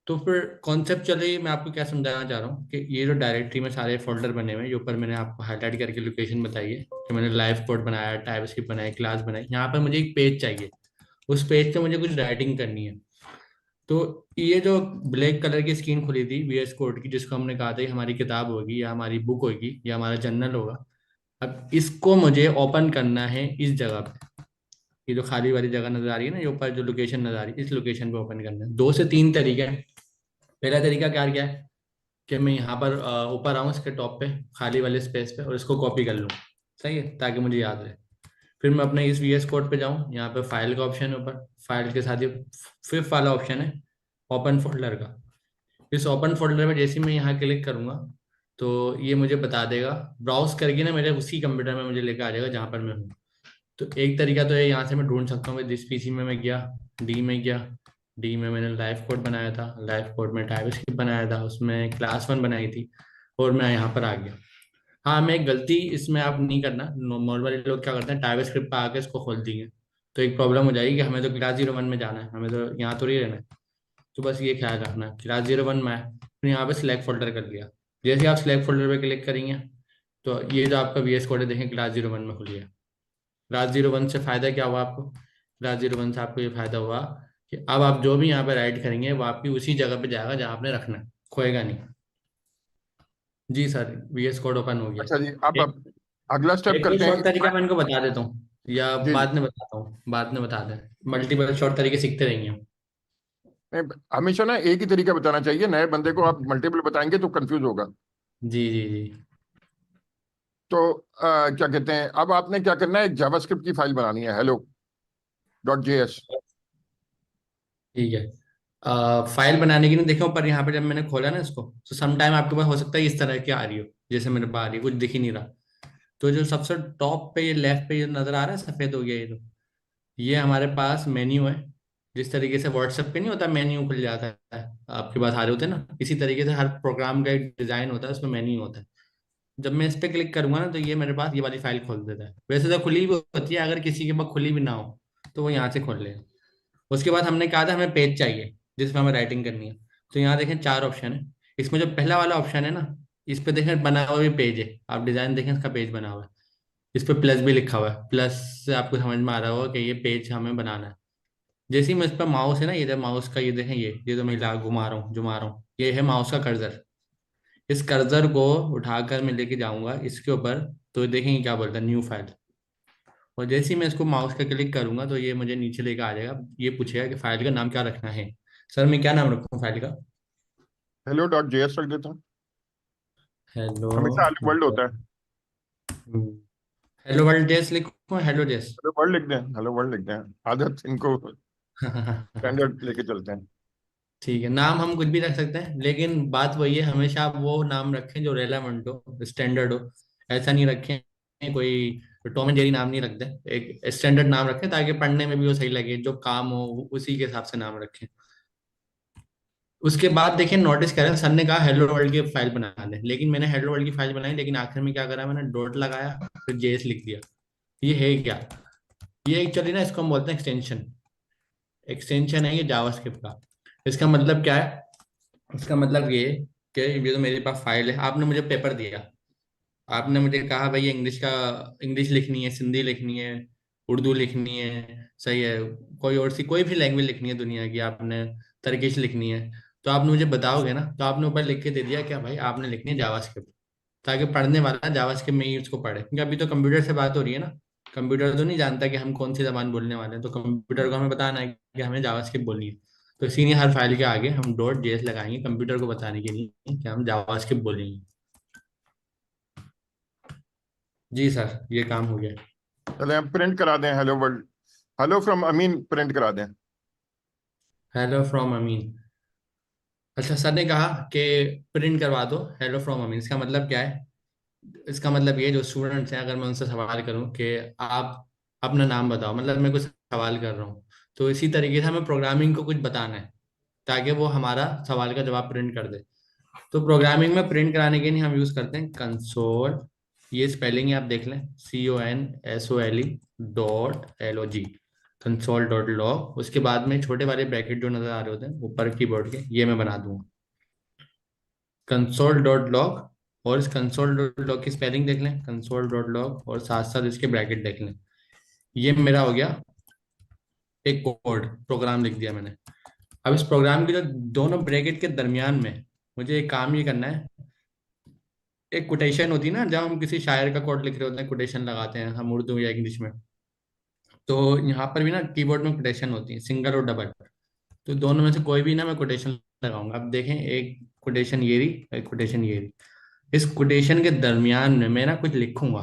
तो फिर कॉन्सेप्चुअली मैं आपको क्या समझाना चाह रहा हूँ कि ये जो डायरेक्टरी में सारे फोल्डर बने हुए हैं, ये ऊपर मैंने आपको हाईलाइट करके लोकेशन बताई है कि मैंने लाइव कोड बनाया, टाइपस्क्रिप्ट बनाई, क्लास बनाई। यहाँ पर मुझे एक पेज चाहिए, उस पेज पे मुझे कुछ राइटिंग करनी है। तो ये जो ब्लैक कलर की स्क्रीन खुली थी VS कोड की, जिसको हमने कहा था कि हमारी किताब होगी या हमारी बुक होगी या हमारा जर्नल होगा, अब इसको मुझे ओपन करना है इस जगह पे। ये जो खाली वाली जगह नजर आ रही है ना, ये ऊपर जो लोकेशन नजर आ रही है, इस लोकेशन पे ओपन करना है। 2 से 3 तरीके हैं। पहला तरीका क्या है कि मैं यहाँ पर ऊपर आऊँ इसके टॉप पे, खाली वाले स्पेस पे, और इसको कॉपी कर लूँ। सही है, ताकि मुझे याद रहे। फिर मैं अपने इस VS कोड पे जाऊँ, यहाँ पे फाइल का ऑप्शन है ऊपर, फाइल के साथ ये फिफ्थ वाला ऑप्शन है ओपन फोल्डर का। इस ओपन फोल्डर में जैसे ही मैं यहाँ क्लिक करूंगा तो ये मुझे बता देगा, ब्राउज करके ना मेरे उसी कंप्यूटर में मुझे लेकर आ जाएगा जहाँ पर मैं हूँ। तो एक तरीका तो है, यहाँ से मैं ढूंढ सकता हूँ। जिस PC में मैं गया, डी में गया, डी में मैंने लाइव कोड बनाया था, लाइव कोड में टाइपस्क्रिप्ट बनाया था, उसमें क्लास 1 बनाई थी, और मैं यहाँ पर आ गया। हाँ, मैं एक गलती इसमें आप नहीं करना। नॉर्मली लोग क्या करते हैं, टाइपस्क्रिप्ट पर आके इसको खोल देंगे, तो एक प्रॉब्लम हो जाएगी कि हमें तो क्लास 0 1 में जाना है, हमें तो यहाँ तो नहीं रहना है। तो बस ये ख्याल रखना, क्लास 0 1 में है, फिर यहाँ पे सिलेक्ट फोल्डर कर लिया। जैसे ही आप सिलेक्ट फोल्डर पे क्लिक करेंगे तो ये जो आपका VS कोड है, देखें क्लास 0 1 में खुली है। क्लास 0 1 से फायदा क्या हुआ आपको? क्लास 0 1 से आपको ये फायदा हुआ कि अब आप जो भी यहाँ पे राइट करेंगे वो आपकी उसी जगह पे जाएगा जहाँ आपने रखना है, खोएगा नहीं। जी सर, VS कोड ओपन हो गया। अच्छा जी, अब एक अगला स्टेप एक कोई करते हैं शॉर्ट तरीका मैं इनको बता देता हूँ, या जी जी। बाद में बताता हूँ? बाद में बता दें, मल्टीपल शॉर्ट तरीके सीखते रहेंगे हम। नहीं, हमेशा ना एक ही तरीका बताना चाहिए, नए बंदे को आप मल्टीपल बताएंगे तो कंफ्यूज होगा। जी जी जी। तो क्या कहते हैं, अब आपने क्या करना है, एक जावास्क्रिप्ट की फाइल बनानी है, hello.js। ठीक है। फाइल बनाने की नहीं, देखो पर यहाँ पे जब मैंने खोला ना इसको, तो सम टाइम आपके पास हो सकता है इस तरह की आ रही हो, जैसे मेरे पास आ रही है, कुछ दिख ही नहीं रहा। तो जो सबसे टॉप पे ये लेफ्ट पे ये नजर आ रहा है, सफेद हो गया ये, तो ये हमारे पास मेन्यू है। जिस तरीके से व्हाट्सएप पे नहीं होता, मेन्यू खुल जाता है, आपके पास आ रहे होते हैं ना, इसी तरीके से हर प्रोग्राम का एक डिजाइन होता है, उसमें मेन्यू होता है। जब मैं इस पे क्लिक करूंगा ना, तो ये मेरे पास ये वाली फाइल खोल देता है। वैसे तो खुली भी होती है, अगर किसी के पास खुली भी ना हो तो वो यहाँ से खोल लेगा। उसके बाद हमने कहा था हमें पेज चाहिए जिसमें हमें राइटिंग करनी है। तो यहाँ देखें 4 ऑप्शन है। इसमें जो पहला वाला ऑप्शन है ना, इस पे देखें बना हुआ भी पेज है, आप डिजाइन देखें इसका पेज बना हुआ है। इस पे प्लस भी लिखा हुआ है, प्लस से आपको समझ में आ रहा होगा कि ये पेज हमें बनाना है। जैसे ही मैं इस पर माउस है ना, ये माउस का ये देखें, ये तो मैं घुमा रहा हूँ, घुमा रहा हूँ, ये है माउस का कर्सर। इस कर्सर को उठाकर मैं लेके जाऊंगा इसके ऊपर, तो देखेंगे क्या बोलता है, न्यू फाइल। और जैसे ही मैं इसको माउस का क्लिक करूंगा तो ये मुझे नीचे लेकर आ जाएगा। ये पूछेगा कि फाइल का नाम क्या रखना है। सर मैं क्या नाम रखूँ फाइल का? hello.js रख देता हूँ। हेलो, हमेशा हेलो वर्ल्ड होता है। हेलो वर्ल्ड डेस लिखूँ, हेलो डेस? हेलो वर्ल्ड लिख दें, हेलो वर्ल्ड लिख दें, आदत इनको स्टैंडर्ड लेके चलते हैं। ठीक है, नाम हम कुछ भी रख सकते हैं, लेकिन बात वही है, हमेशा आप वो नाम रखें जो रेलेवेंट हो, स्टैंडर्ड हो। ऐसा नहीं रखें कोई टॉम एंड जेरी नाम नहीं रखते, एक स्टैंडर्ड नाम रखें ताकि पढ़ने में भी वो सही लगे, जो काम हो उसी के हिसाब से नाम रखें। उसके बाद देखिए, नोटिस करें सर ने कहा हेलो वर्ल्ड की फाइल बना दे, लेकिन मैंने हेलो वर्ल्ड की फाइल बनाई, लेकिन आखिर में क्या करा, मैंने डॉट लगाया, फिर जेएस लिख दिया। ये है क्या? ये एक्चुअली ना, इसको हम बोलते हैं एक्सटेंशन। एक्सटेंशन है ये जावास्क्रिप्ट का। इसका मतलब क्या है? इसका मतलब ये कि ये तो मेरे पास फाइल है, आपने मुझे पेपर दिया, आपने मुझे कहा भाई ये इंग्लिश का, इंग्लिश लिखनी है, सिंधी लिखनी है, उर्दू लिखनी है, सही है, कोई और सी कोई भी लैंग्वेज लिखनी है दुनिया की, आपने तर्किश लिखनी है, तो आपने मुझे बताओगे ना, तो आपने ऊपर लिख के दे दिया क्या भाई आपने लिखनी है जावास्क्रिप्ट, ताकि पढ़ने वाला जावास्क्रिप्ट में ही उसको पढ़े। क्योंकि अभी तो कंप्यूटर से बात हो रही है ना, कंप्यूटर तो नहीं जानता कि हम कौन सी जबान बोलने वाले हैं, तो कंप्यूटर को हमें बताना है कि हमें जावास्क्रिप्ट बोलनी है। तो इसीलिए हर फाइल के आगे हम डॉट जेएस लगाएंगे, कंप्यूटर को बताने के लिए कि हम जावास्क्रिप्ट बोलेंगे। जी सर, ये काम हो गया। चले हम प्रिंट करा दें, hello world, hello from Amin print करा दें। Hello from Amin. अच्छा, सर ने कहा कि प्रिंट करवा दो हेलो फ्रॉम अमीन, इसका मतलब क्या है? इसका मतलब ये, जो स्टूडेंट्स हैं, अगर मैं उनसे सवाल करूं कि आप अपना नाम बताओ, मतलब मैं कुछ सवाल कर रहा हूँ, तो इसी तरीके से हमें प्रोग्रामिंग को कुछ बताना है ताकि वो हमारा सवाल का जवाब प्रिंट कर दे। तो प्रोग्रामिंग में प्रिंट कराने के लिए हम यूज करते हैं कंसोल। ये स्पेलिंग है, आप देख लें, CONSOLE .LOG। Console dot log, उसके बाद में छोटे वाले ब्रैकेट जो नजर आ रहे होते हैं ऊपर कीबोर्ड के, ये मैं बना दूंगा कंसोल डॉट लॉग। और इस कंसोल डॉट लॉग की स्पेलिंग देख लें, कंसोल डॉट लॉग, और साथ साथ इसके ब्रैकेट देख लें। ये मेरा हो गया एक कोड, प्रोग्राम लिख दिया मैंने। अब इस प्रोग्राम के जो दोनों ब्रैकेट के दरमियान में मुझे एक काम ये करना है। एक कोटेशन होती है ना, जब हम किसी शायर का कोड लिख रहे होते हैं कोटेशन लगाते हैं हम उर्दू या इंग्लिश में, तो यहाँ पर भी ना कीबोर्ड में कोटेशन होती है, सिंगल और डबल। तो दोनों में से कोई भी ना मैं कोटेशन लगाऊंगा। अब देखें, एक कोटेशन ये रही, एक कोटेशन ये रही। इस कोटेशन के दरमियान में मैं ना कुछ लिखूंगा।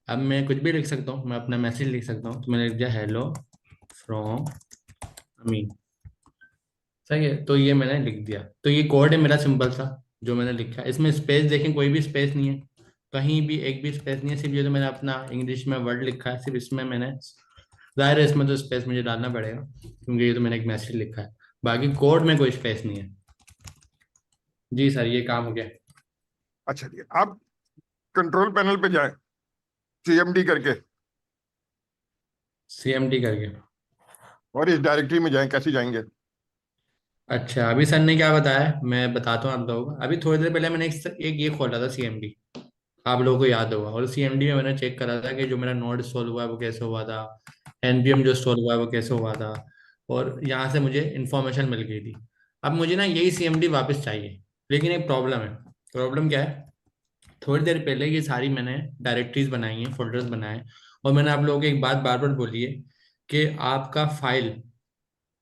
अब मैं कुछ भी लिख सकता हूँ, मैं अपना मैसेज लिख सकता हूँ। तो मैंने लिख दिया हेलो फ्रॉम अमीन। सही है, तो ये मैंने लिख दिया। तो ये कोड है मेरा सिंपल सा जो मैंने लिखा। इसमें स्पेस देखें, कोई भी स्पेस नहीं है, कहीं भी एक भी स्पेस नहीं है। सिर्फ ये जो मैंने अपना इंग्लिश में वर्ड लिखा है, सिर्फ इसमें मैंने, जाहिर है इसमें तो स्पेस मुझे डालना पड़ेगा क्योंकि ये तो मैंने एक मैसेज लिखा है। बाकी कोड में कोई स्पेस नहीं है। जी सर, ये काम हो गया। अच्छा जी, आप कंट्रोल पैनल पे जाएं, CMD करके, CMD करके। और इस डायरेक्टरी में जाएं। कैसे जाएंगे? अच्छा, अभी सर ने क्या बताया है, मैं बताता हूँ आप लोगों को। अभी थोड़ी देर पहले मैंने एक ये खोला था CMD, आप लोगों को याद होगा। और CMD में मैंने चेक करा था कि जो मेरा नोड सॉल्व हुआ है वो कैसे हुआ था, NPM जो सॉल्व हुआ है वो कैसे हुआ था, और यहाँ से मुझे इन्फॉर्मेशन मिल गई थी। अब मुझे ना यही CMD वापस चाहिए, लेकिन एक प्रॉब्लम है। प्रॉब्लम क्या है, थोड़ी देर पहले ये सारी मैंने डायरेक्टरीज बनाई हैं, फोल्डर्स बनाए हैं, और मैंने आप लोगों को एक बात बार बार बोली है कि आपका फाइल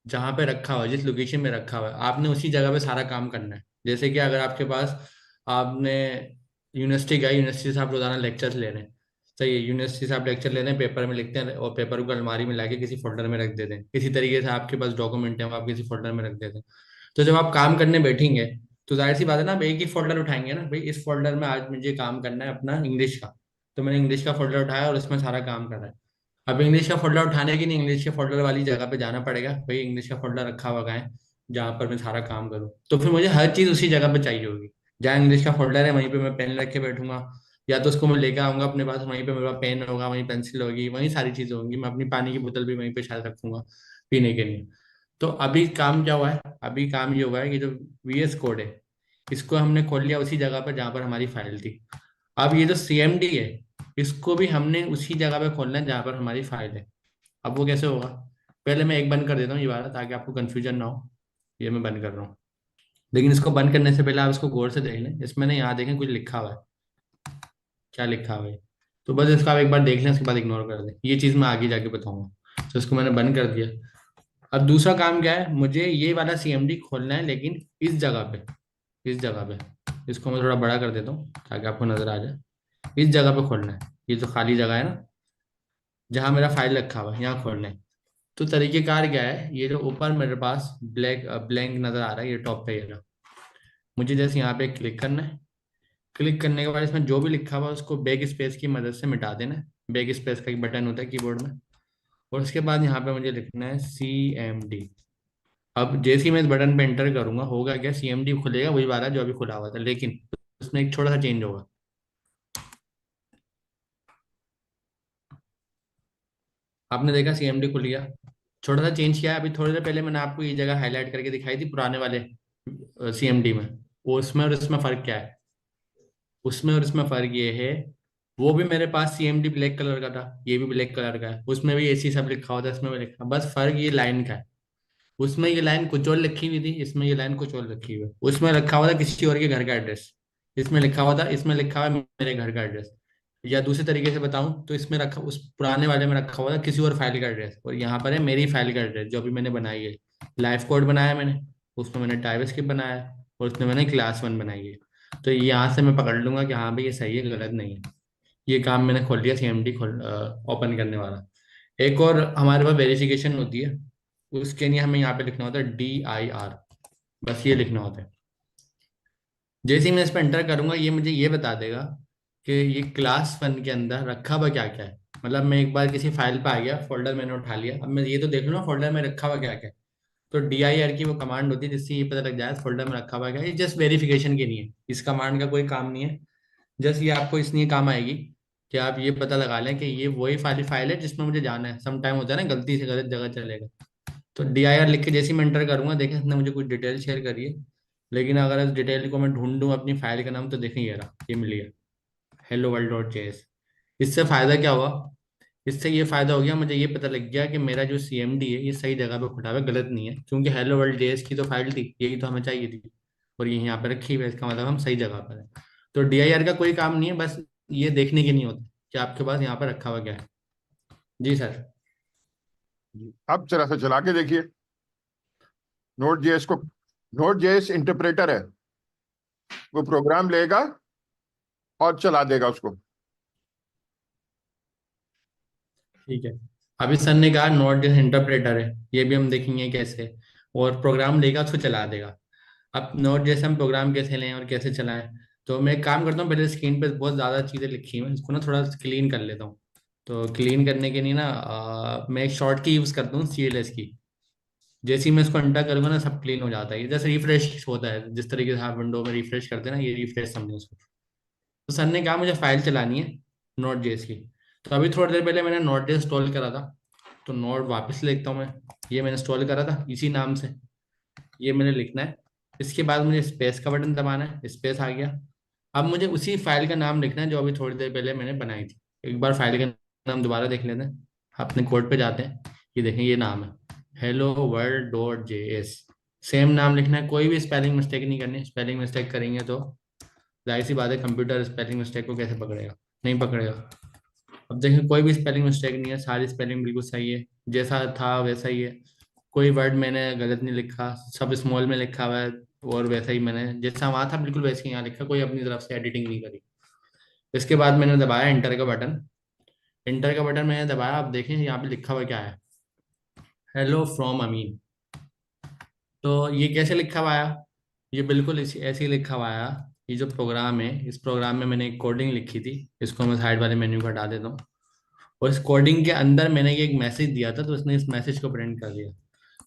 जहाँ पे रखा हुआ है, जिस लोकेशन में रखा हुआ है, आपने उसी जगह पे सारा काम करना है। जैसे कि अगर आपके पास, आपने यूनिवर्सिटी गए, यूनिवर्सिटी से आप रोजाना लेक्चर्स ले रहे हैं, सही है, यूनिवर्सिटी से आप लेक्चर ले रहे हैं, पेपर में लिखते हैं और पेपर को अलमारी में लाके किसी फोल्डर में रख देते हैं। किसी तरीके से आपके पास डॉक्यूमेंट है वो आप किसी फोल्डर में रख देते हैं। तो जब आप काम करने बैठेंगे तो जाहिर सी बात है ना, आप एक ही फोल्डर उठाएंगे ना, भाई इस फोल्डर में आज मुझे काम करना है अपना इंग्लिश का। तो मैंने इंग्लिश का फोल्डर उठाया और उसमें सारा काम करा है। अब इंग्लिश का फोल्डर उठाने की नहीं, इंग्लिश के फोल्डर वाली जगह पे जाना पड़ेगा। भाई इंग्लिश का फोल्डर रखा हुआ है जहाँ पर मैं सारा काम करूँ, तो फिर मुझे हर चीज उसी जगह पे चाहिए होगी। जहाँ इंग्लिश का फोल्डर है वहीं पे मैं पेन रख के बैठूंगा, या तो उसको मैं लेकर आऊंगा अपने पास, वहीं पे मेरा पेन होगा, वहीं पेंसिल होगी, वहीं सारी चीजें होंगी। मैं अपनी पानी की बोतल भी वहीं पे शायद रखूंगा पीने के लिए। तो अभी काम क्या हुआ है, अभी काम ये हुआ है कि जो VS कोड है इसको हमने खोल लिया उसी जगह पर जहाँ पर हमारी फाइल थी। अब ये जो CMD है इसको भी हमने उसी जगह पे खोलना है जहाँ पर हमारी फाइल है। अब वो कैसे होगा, पहले मैं एक बंद कर देता हूँ ये वाला ताकि आपको कंफ्यूजन ना हो। ये मैं बंद कर रहा हूँ, लेकिन इसको बंद करने से पहले आप इसको गौर से देख लें। इसमें ना यहाँ देखें कुछ लिखा हुआ है, क्या लिखा हुआ है, तो बस इसको आप एक बार देख लें, उसके बाद इग्नोर कर दें। ये चीज़ मैं आगे जाके बताऊंगा। तो इसको मैंने बंद कर दिया। अब दूसरा काम क्या है, मुझे ये वाला CMD खोलना है, लेकिन इस जगह पे, इस जगह पे, इसको मैं थोड़ा बड़ा कर देता हूँ ताकि आपको नजर आ जाए। इस जगह पे खोलना है, ये जो खाली जगह है ना जहाँ मेरा फाइल रखा हुआ है, यहाँ खोलना है। तो तरीकेकार क्या है, ये जो ऊपर मेरे पास ब्लैंक नजर आ रहा है, ये टॉप पे ये रहा। मुझे जैसे यहाँ पे क्लिक करना है। क्लिक करने के बाद इसमें जो भी लिखा हुआ है उसको बैक स्पेस की मदद से मिटा देना है। बैक स्पेस का एक बटन होता है कीबोर्ड में। और उसके बाद यहाँ पे मुझे लिखना है CMD। अब जैसे ही मैं इस बटन पे एंटर करूंगा, होगा क्या, CMD खुलेगा वही वाला जो अभी खुला हुआ था, लेकिन उसमें एक छोटा सा चेंज होगा। आपने देखा CMD खुल गया, छोटा सा चेंज किया है। अभी थोड़ी देर पहले मैंने आपको ये जगह हाईलाइट करके दिखाई थी पुराने वाले CMD में। वो उसमें और इसमें फर्क क्या है, उसमें और इसमें फर्क ये है, वो भी मेरे पास CMD ब्लैक कलर का था, ये भी ब्लैक कलर का है, उसमें भी ऐसी सब लिखा होता है, इसमें भी लिखा, बस फर्क ये लाइन का है। उसमें ये लाइन कुछ और लिखी हुई थी, इसमें ये लाइन कुछ और लिखी हुई है। उसमें लिखा हुआ था किसी और के घर का एड्रेस, इसमें लिखा हुआ था, इसमें लिखा हुआ है मेरे घर का एड्रेस। या दूसरे तरीके से बताऊं तो इसमें रखा, उस पुराने वाले में रखा हुआ था किसी और फाइल का एड्रेस, और यहाँ पर है मेरी फाइल का एड्रेस जो अभी मैंने बनाई है। लाइफ कोड बनाया मैंने, उसमें मैंने टाइपस्क्रिप्ट बनाया है, और उसमें मैंने क्लास 1 बनाई है। तो यहाँ से मैं पकड़ लूंगा कि हाँ भाई ये सही है गलत नहीं है। ये काम मैंने खोल लिया CMD खोल ओपन करने वाला। एक और हमारे पास वेरिफिकेशन होती है, उसके लिए हमें यहाँ पे लिखना होता है DIR, बस ये लिखना होता है। जैसे ही मैं इस पर एंटर करूंगा ये मुझे ये बता देगा कि ये क्लास 1 के अंदर रखा हुआ क्या क्या है। मतलब मैं एक बार किसी फाइल पे आ गया, फोल्डर मैंने उठा लिया, अब मैं ये तो देख लूँ ना फोल्डर में रखा हुआ क्या क्या है। तो DIR की वो कमांड होती है जिससे ये पता लग जाए फोल्डर में रखा हुआ क्या है। ये जस्ट वेरिफिकेशन के लिए है, इस कमांड का कोई काम नहीं है, जस्ट ये आपको इसलिए काम आएगी कि आप ये पता लगा लें कि ये वही फाइल है जिसमें मुझे जाना है। सम टाइम होता है ना गलती से गलत जगह चलेगा, तो DIR लिख के जैसे ही मैं एंटर करूंगा, देखें इसने मुझे कुछ डिटेल शेयर करी है, लेकिन अगर इस डिटेल को मैं ढूंढूं अपनी फाइल का नाम, तो देखें ये रहा, ये मिल गया, helloworld.js। इससे फायदा क्या हुआ? इससे ये फायदा हो गया, मुझे ये पता लग गया कि मेरा जो CMD है ये सही जगह पे खुला हुआ है, गलत नहीं है, क्योंकि hello world.js की तो फाइल थी, यही तो हमें चाहिए थी, और ये यहाँ पे रखी हुई है, इसका मतलब हम सही जगह पर है। तो DIR का कोई काम नहीं है, बस ये देखने के नहीं होता कि आपके पास यहाँ पर रखा हुआ क्या है। जी सर। अब जरा सा चला के देखिए नोड जेएस को। नोड जेएस इंटरप्रेटर है, वो प्रोग्राम लेगा और चला देगा उसको। ठीक है, अभी सर ने कहा नोट जैसे इंटरप्रेटर है, ये भी हम देखेंगे कैसे, और प्रोग्राम लेगा उसको चला देगा। अब नोट जैसे हम प्रोग्राम कैसे लें और कैसे चलाएं, तो मैं एक काम करता हूँ, पहले स्क्रीन पे बहुत ज़्यादा चीज़ें लिखी हुई हैं, इसको ना थोड़ा क्लीन कर लेता हूँ। तो क्लीन करने के लिए ना मैं एक शॉर्ट की यूज़ करता हूँ, CLS की। जैसे ही मैं इसको एंटर करूंगा ना, सब क्लीन हो जाता है, ये जैसे रिफ्रेश होता है, जिस तरीके से आप विंडो में रिफ्रेश करते हैं ना, ये रिफ्रेश समझो उसको। तो सर ने कहा मुझे फाइल चलानी है नोट जेएस की। तो अभी थोड़ी देर पहले मैंने नोट जेएस इंस्टॉल करा था, तो नोट वापस लिखता हूँ मैं। ये मैंने इंस्टॉल करा था इसी नाम से, ये मैंने लिखना है। इसके बाद मुझे स्पेस का बटन दबाना है, स्पेस आ गया। अब मुझे उसी फाइल का नाम लिखना है जो अभी थोड़ी देर पहले मैंने बनाई थी। एक बार फाइल का नाम दोबारा देख लेते हैं, अपने कोड पे जाते हैं, ये देखें ये नाम है helloworld.js। सेम नाम लिखना है, कोई भी स्पेलिंग मिस्टेक नहीं करनी। स्पेलिंग मिस्टेक करेंगे तो जाहिर सी बात है, कंप्यूटर स्पेलिंग मिस्टेक को कैसे पकड़ेगा, नहीं पकड़ेगा। अब देखें कोई भी स्पेलिंग मिस्टेक नहीं है, सारी स्पेलिंग बिल्कुल सही है, जैसा था वैसा ही है। कोई वर्ड मैंने गलत नहीं लिखा, सब स्मॉल में लिखा हुआ है, और वैसा ही मैंने जैसा वहां था बिल्कुल वैसे ही यहाँ लिखा, कोई अपनी तरफ से एडिटिंग नहीं करी। इसके बाद मैंने दबाया एंटर का बटन। एंटर का बटन मैंने दबाया, आप देखें यहाँ पे लिखा हुआ क्या है, हेलो फ्रॉम अमीन। तो ये कैसे लिखा हुआ आया? ये बिल्कुल ऐसे ही लिखा हुआ आया। ये जो प्रोग्राम है, इस प्रोग्राम में मैंने एक कोडिंग लिखी थी, इसको मैं साइड वाले मेन्यू को हटा देता हूँ, और इस कोडिंग के अंदर मैंने ये एक मैसेज दिया था, तो इसने इस मैसेज को प्रिंट कर दिया।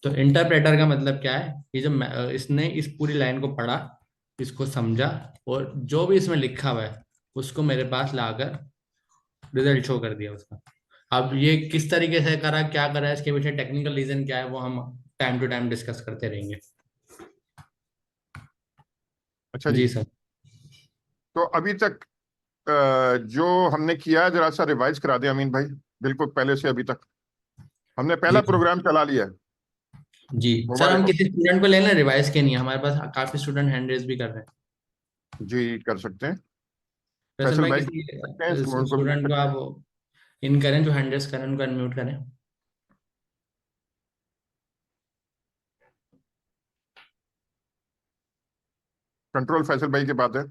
तो इंटरप्रेटर का मतलब क्या है? ये जो इसने इस पूरी लाइन को पढ़ा, इसको समझा, और जो भी इसमें लिखा हुआ है उसको मेरे पास लाकर रिजल्ट शो कर दिया उसका। अब ये किस तरीके से करा, क्या करा, इसके पीछे टेक्निकल रीजन क्या है, वो हम टाइम टू टाइम डिस्कस करते रहेंगे। अच्छा जी, जी सर। तो अभी तक जो हमने किया है जरा सा रिवाइज करा दिया अमीन भाई, बिल्कुल पहले से अभी तक। हमने जी पहला सर। प्रोग्राम चला लिया है। जी सर, मुबारक हम हो। किसी स्टूडेंट को ले लें रिवाइज के? नहीं, हमारे पास काफी स्टूडेंट हैंड रेज भी कर रहे हैं। जी कर सकते हैं। फैसल फैसल भाई, भाई किसी कर सकते हैं, स्टूडेंट को भी कर स्टूडेंट को सकते हैं। आप इन करें, जो हैंड रेज करें उनको अनम्यूट करें। कंट्रोल फैसल भाई के पास है।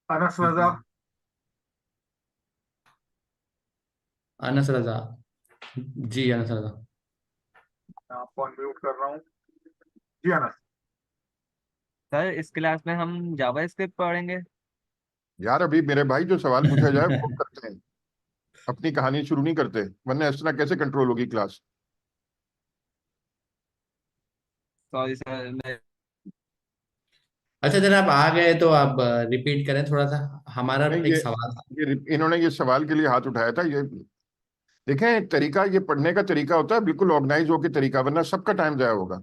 अनस रजा। अनस रजा। जी अनस रजा। मैं आपको अनम्यूट कर रहा हूँ। जी अनस। सर इस क्लास में हम जावा स्क्रिप्ट पढ़ेंगे। यार अभी मेरे भाई जो सवाल पूछा जाए वो करते हैं, अपनी कहानी शुरू नहीं करते, वरना इस तरह कैसे कंट्रोल होगी क्लास। सॉरी सर मैं अच्छा, जरा आप आ गए तो आप रिपीट करें थोड़ा सा, हमारा नहीं एक सवाल था। इन्होंने ये सवाल के लिए हाथ उठाया था। ये देखें तरीका, ये पढ़ने का तरीका होता है बिल्कुल ऑर्गेनाइज होकर तरीका, वरना सबका टाइम जाया होगा।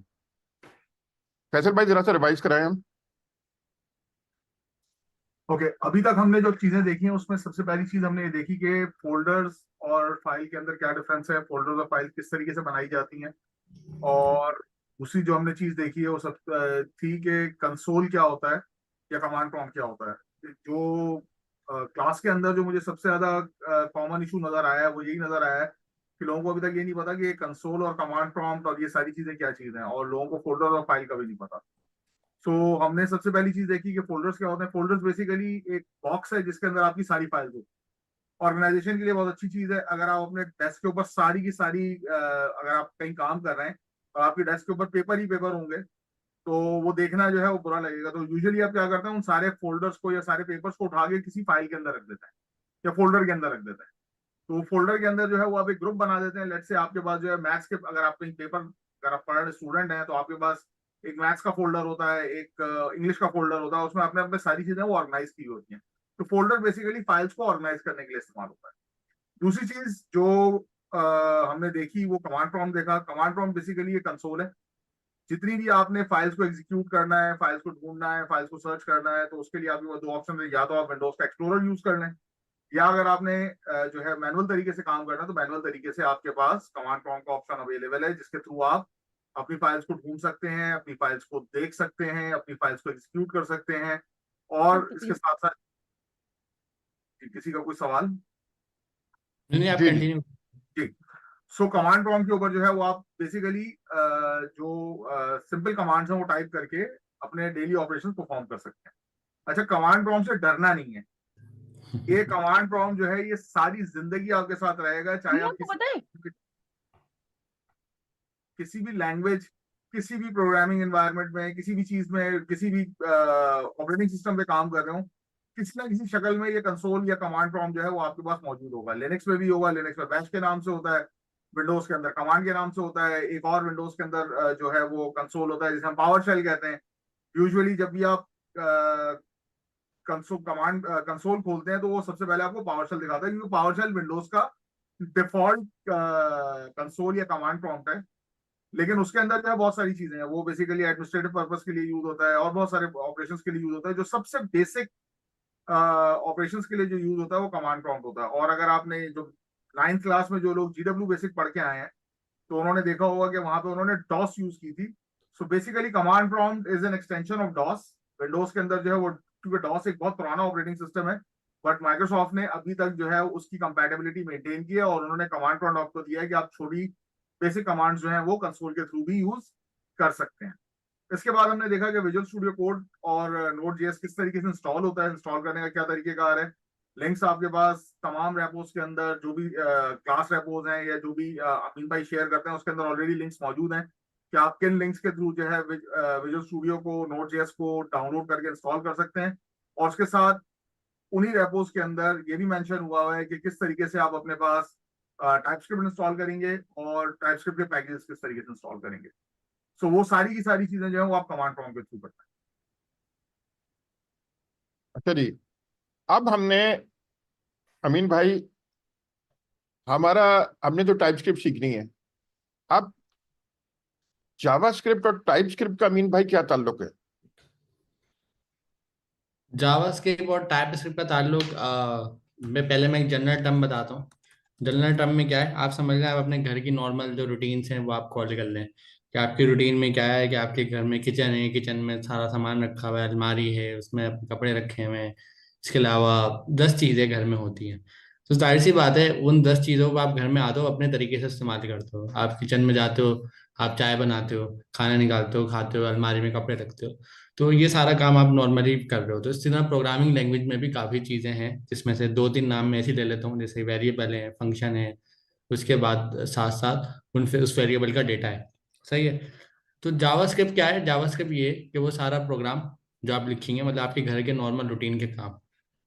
फैसल भाई जरा सा रिवाइज कराएं हम। ओके, अभी तक हमने जो चीजें देखी हैं उसमें सबसे पहली चीज हमने ये देखी कि फोल्डर्स और फाइल के अंदर क्या डिफरेंस है, फोल्डर्स और फाइल किस तरीके से बनाई जाती हैं। और दूसरी जो हमने चीज देखी है वो सब थी कि कंसोल क्या होता है या कमांड प्रॉम्प्ट क्या होता है। जो क्लास के अंदर जो मुझे सबसे ज्यादा कॉमन इशू नजर आया है वो यही नजर आया है कि लोगों को अभी तक ये नहीं पता कि कंसोल और कमांड प्रॉम्प्ट और ये सारी चीजें क्या चीजें हैं, और लोगों को फोल्डर और फाइल का भी नहीं पता। सो हमने सबसे पहली चीज देखी कि फोल्डर्स क्या होते हैं। फोल्डर्स बेसिकली एक बॉक्स है जिसके अंदर आपकी सारी फाइल्स होती हैं। ऑर्गेनाइजेशन के लिए बहुत अच्छी चीज है। अगर आप अपने डेस्क के ऊपर सारी की सारी अगर आप कहीं काम कर रहे हैं और आपके डेस्क के ऊपर पेपर ही पेपर होंगे तो वो देखना जो है वो बुरा लगेगा। तो यूजुअली आप क्या करते हैं, उन सारे फोल्डर्स को या सारे पेपर्स को उठा के किसी फाइल के अंदर रख देते हैं या फोल्डर के अंदर रख देते हैं। तो फोल्डर के अंदर जो है वो आप एक ग्रुप बना देते हैं। लेट से आपके पास जो है मैथ्स के, अगर आप कहीं पेपर, अगर आप पढ़ रहे स्टूडेंट हैं तो आपके पास एक मैथ्स का फोल्डर होता है, एक इंग्लिश का फोल्डर होता है, उसमें अपने अपने सारी चीजें वो ऑर्गेनाइज की होती हैं। तो फोल्डर बेसिकली फाइल्स को ऑर्गेनाइज करने के लिए इस्तेमाल होता है। दूसरी चीज जो हमने देखी वो कमांड प्रॉम्प्ट देखा। कमांड प्रॉम्प्ट बेसिकली ये कंसोल है। जितनी भी आपने फाइल्स को एग्जीक्यूट करना है, फाइल्स को ढूंढना है, फाइल्स को सर्च करना है, तो उसके लिए आपके पास दो ऑप्शन है। या तो आप विंडोज का एक्सप्लोरर यूज कर लें, या अगर आपने जो है मैनुअल तरीके से काम करना है, तो मैनुअल तरीके से आपके पास कमांड प्रॉम्प्ट का ऑप्शन अवेलेबल है, जिसके थ्रू आप अपनी फाइल्स को ढूंढ सकते हैं, अपनी फाइल्स को देख सकते हैं, अपनी फाइल्स को एग्जीक्यूट कर सकते हैं। और इसके साथ साथ किसी का कोई सवाल? नहीं, आप जी जी। कंटिन्यू। ठीक। सो कमांड प्रॉम्प्ट के ऊपर जो है वो आप बेसिकली जो सिंपल कमांड्स हैं वो टाइप करके अपने डेली ऑपरेशन परफॉर्म कर सकते हैं। अच्छा, कमांड प्रॉम्प्ट से डरना नहीं है। ये कमांड प्रॉम्प्ट जो है ये सारी जिंदगी आपके साथ रहेगा, चाहे आप किसी भी लैंग्वेज, किसी भी प्रोग्रामिंग एनवायरनमेंट में, किसी भी चीज में, किसी भी ऑपरेटिंग सिस्टम पे काम कर रहे हो, किसी ना किसी शक्ल में ये कंसोल या कमांड प्रॉम्प्ट जो है वो आपके पास मौजूद होगा। लिनक्स में भी होगा, लिनक्स में बैश के नाम से होता है, विंडोज के अंदर कमांड के नाम से होता है, एक और विंडोज के अंदर जो है वो कंसोल होता है जिसे हम पावर शेल कहते हैं। यूजुअली जब भी आप कंसोल खोलते हैं तो वो सबसे पहले आपको पावर शेल दिखाता है, क्योंकि पावर शेल विंडोज का डिफॉल्ट कंसोल या कमांड प्रॉम्प्ट है। लेकिन उसके अंदर जो है बहुत सारी चीजें हैं, वो बेसिकली एडमिनिस्ट्रेटिव पर्पस के लिए यूज होता है और बहुत सारे ऑपरेशंस के लिए यूज होता है। जो सबसे बेसिक ऑपरेशंस के लिए जो यूज होता है वो कमांड प्रॉम्प्ट होता है। और अगर आपने जो 9th क्लास में जो लोग जीडब्ल्यू बेसिक पढ़ के आए हैं, तो उन्होंने देखा होगा कि वहां पे उन्होंने डॉस यूज की थी। So basically command prompt is an extension of DOS. Windows के अंदर जो है वो, क्योंकि डॉस एक बहुत पुराना ऑपरेटिंग सिस्टम है, बट माइक्रोसॉफ्ट ने अभी तक जो है उसकी कंपैटिबिलिटी मेंटेन की है, और उन्होंने कमांड प्रॉम्प्ट आपको दिया है कि आप छोटी बेसिक कमांड्स जो है वो कंसोल के थ्रू भी यूज कर सकते हैं। इसके बाद हमने देखा कि विजुअल स्टूडियो कोड और नोड जेएस किस तरीके से इंस्टॉल होता है, इंस्टॉल करने का क्या तरीकेकार है। लिंक्स आपके पास तमाम रेपोज के अंदर, जो भी क्लास रेपोज हैं या जो भी अमीन भाई शेयर करते हैं, उसके अंदर ऑलरेडी लिंक्स मौजूद हैं कि आप किन लिंक्स के थ्रू जो है विजुअल स्टूडियो को, नोड जेएस को डाउनलोड करके इंस्टॉल कर सकते हैं। और उसके साथ उन्हीं रेपोज के अंदर ये भी मेंशन हुआ है कि किस तरीके से आप अपने पास टाइपस्क्रिप्ट इंस्टॉल करेंगे और टाइपस्क्रिप्ट के पैकेजेस किस तरीके से इंस्टॉल करेंगे। सो वो सारी की सारी चीजें जो है वो आप कमांड प्रॉम्प्ट के थ्रू करते हैं। अच्छा जी, अब हमने, अमीन भाई, हमारा हमने तो टाइपस्क्रिप्ट सीखनी है। अब जावास्क्रिप्ट और टाइपस्क्रिप्ट का, अमीन भाई, क्या ताल्लुक है? जावास्क्रिप्ट और टाइपस्क्रिप्ट का ताल्लुक, मैं एक जनरल टर्म बताता हूँ। जनरल टर्म में क्या है, आप समझ लें, आप अपने घर की नॉर्मल जो रूटीन्स हैं वो आप कॉल कर लें कि आपकी रूटीन में क्या है, कि आपके घर में किचन है, किचन में सारा सामान रखा हुआ है, अलमारी है, उसमें अपने कपड़े रखे हुए हैं, इसके अलावा 10 चीज़ें घर में होती हैं। तो जाहिर सी बात है, उन 10 चीज़ों को आप घर में आते हो अपने तरीके से इस्तेमाल करते हो। आप किचन में जाते हो, आप चाय बनाते हो, खाना निकालते हो, खाते हो, अलमारी में कपड़े रखते हो। तो ये सारा काम आप नॉर्मली कर रहे हो। तो इस तरह प्रोग्रामिंग लैंग्वेज में भी काफ़ी चीज़ें हैं, जिसमें से 2-3 नाम मैं ऐसे ही ले लेता हूँ, जैसे वेरिएबल है, फंक्शन है, उसके बाद साथ साथ उन फिर उस वेरिएबल का डेटा है। सही है। तो जावास्क्रिप्ट क्या है? जावास्क्रिप्ट ये कि वो सारा प्रोग्राम जो आप लिखेंगे, मतलब आपके घर के नॉर्मल रूटीन के काम।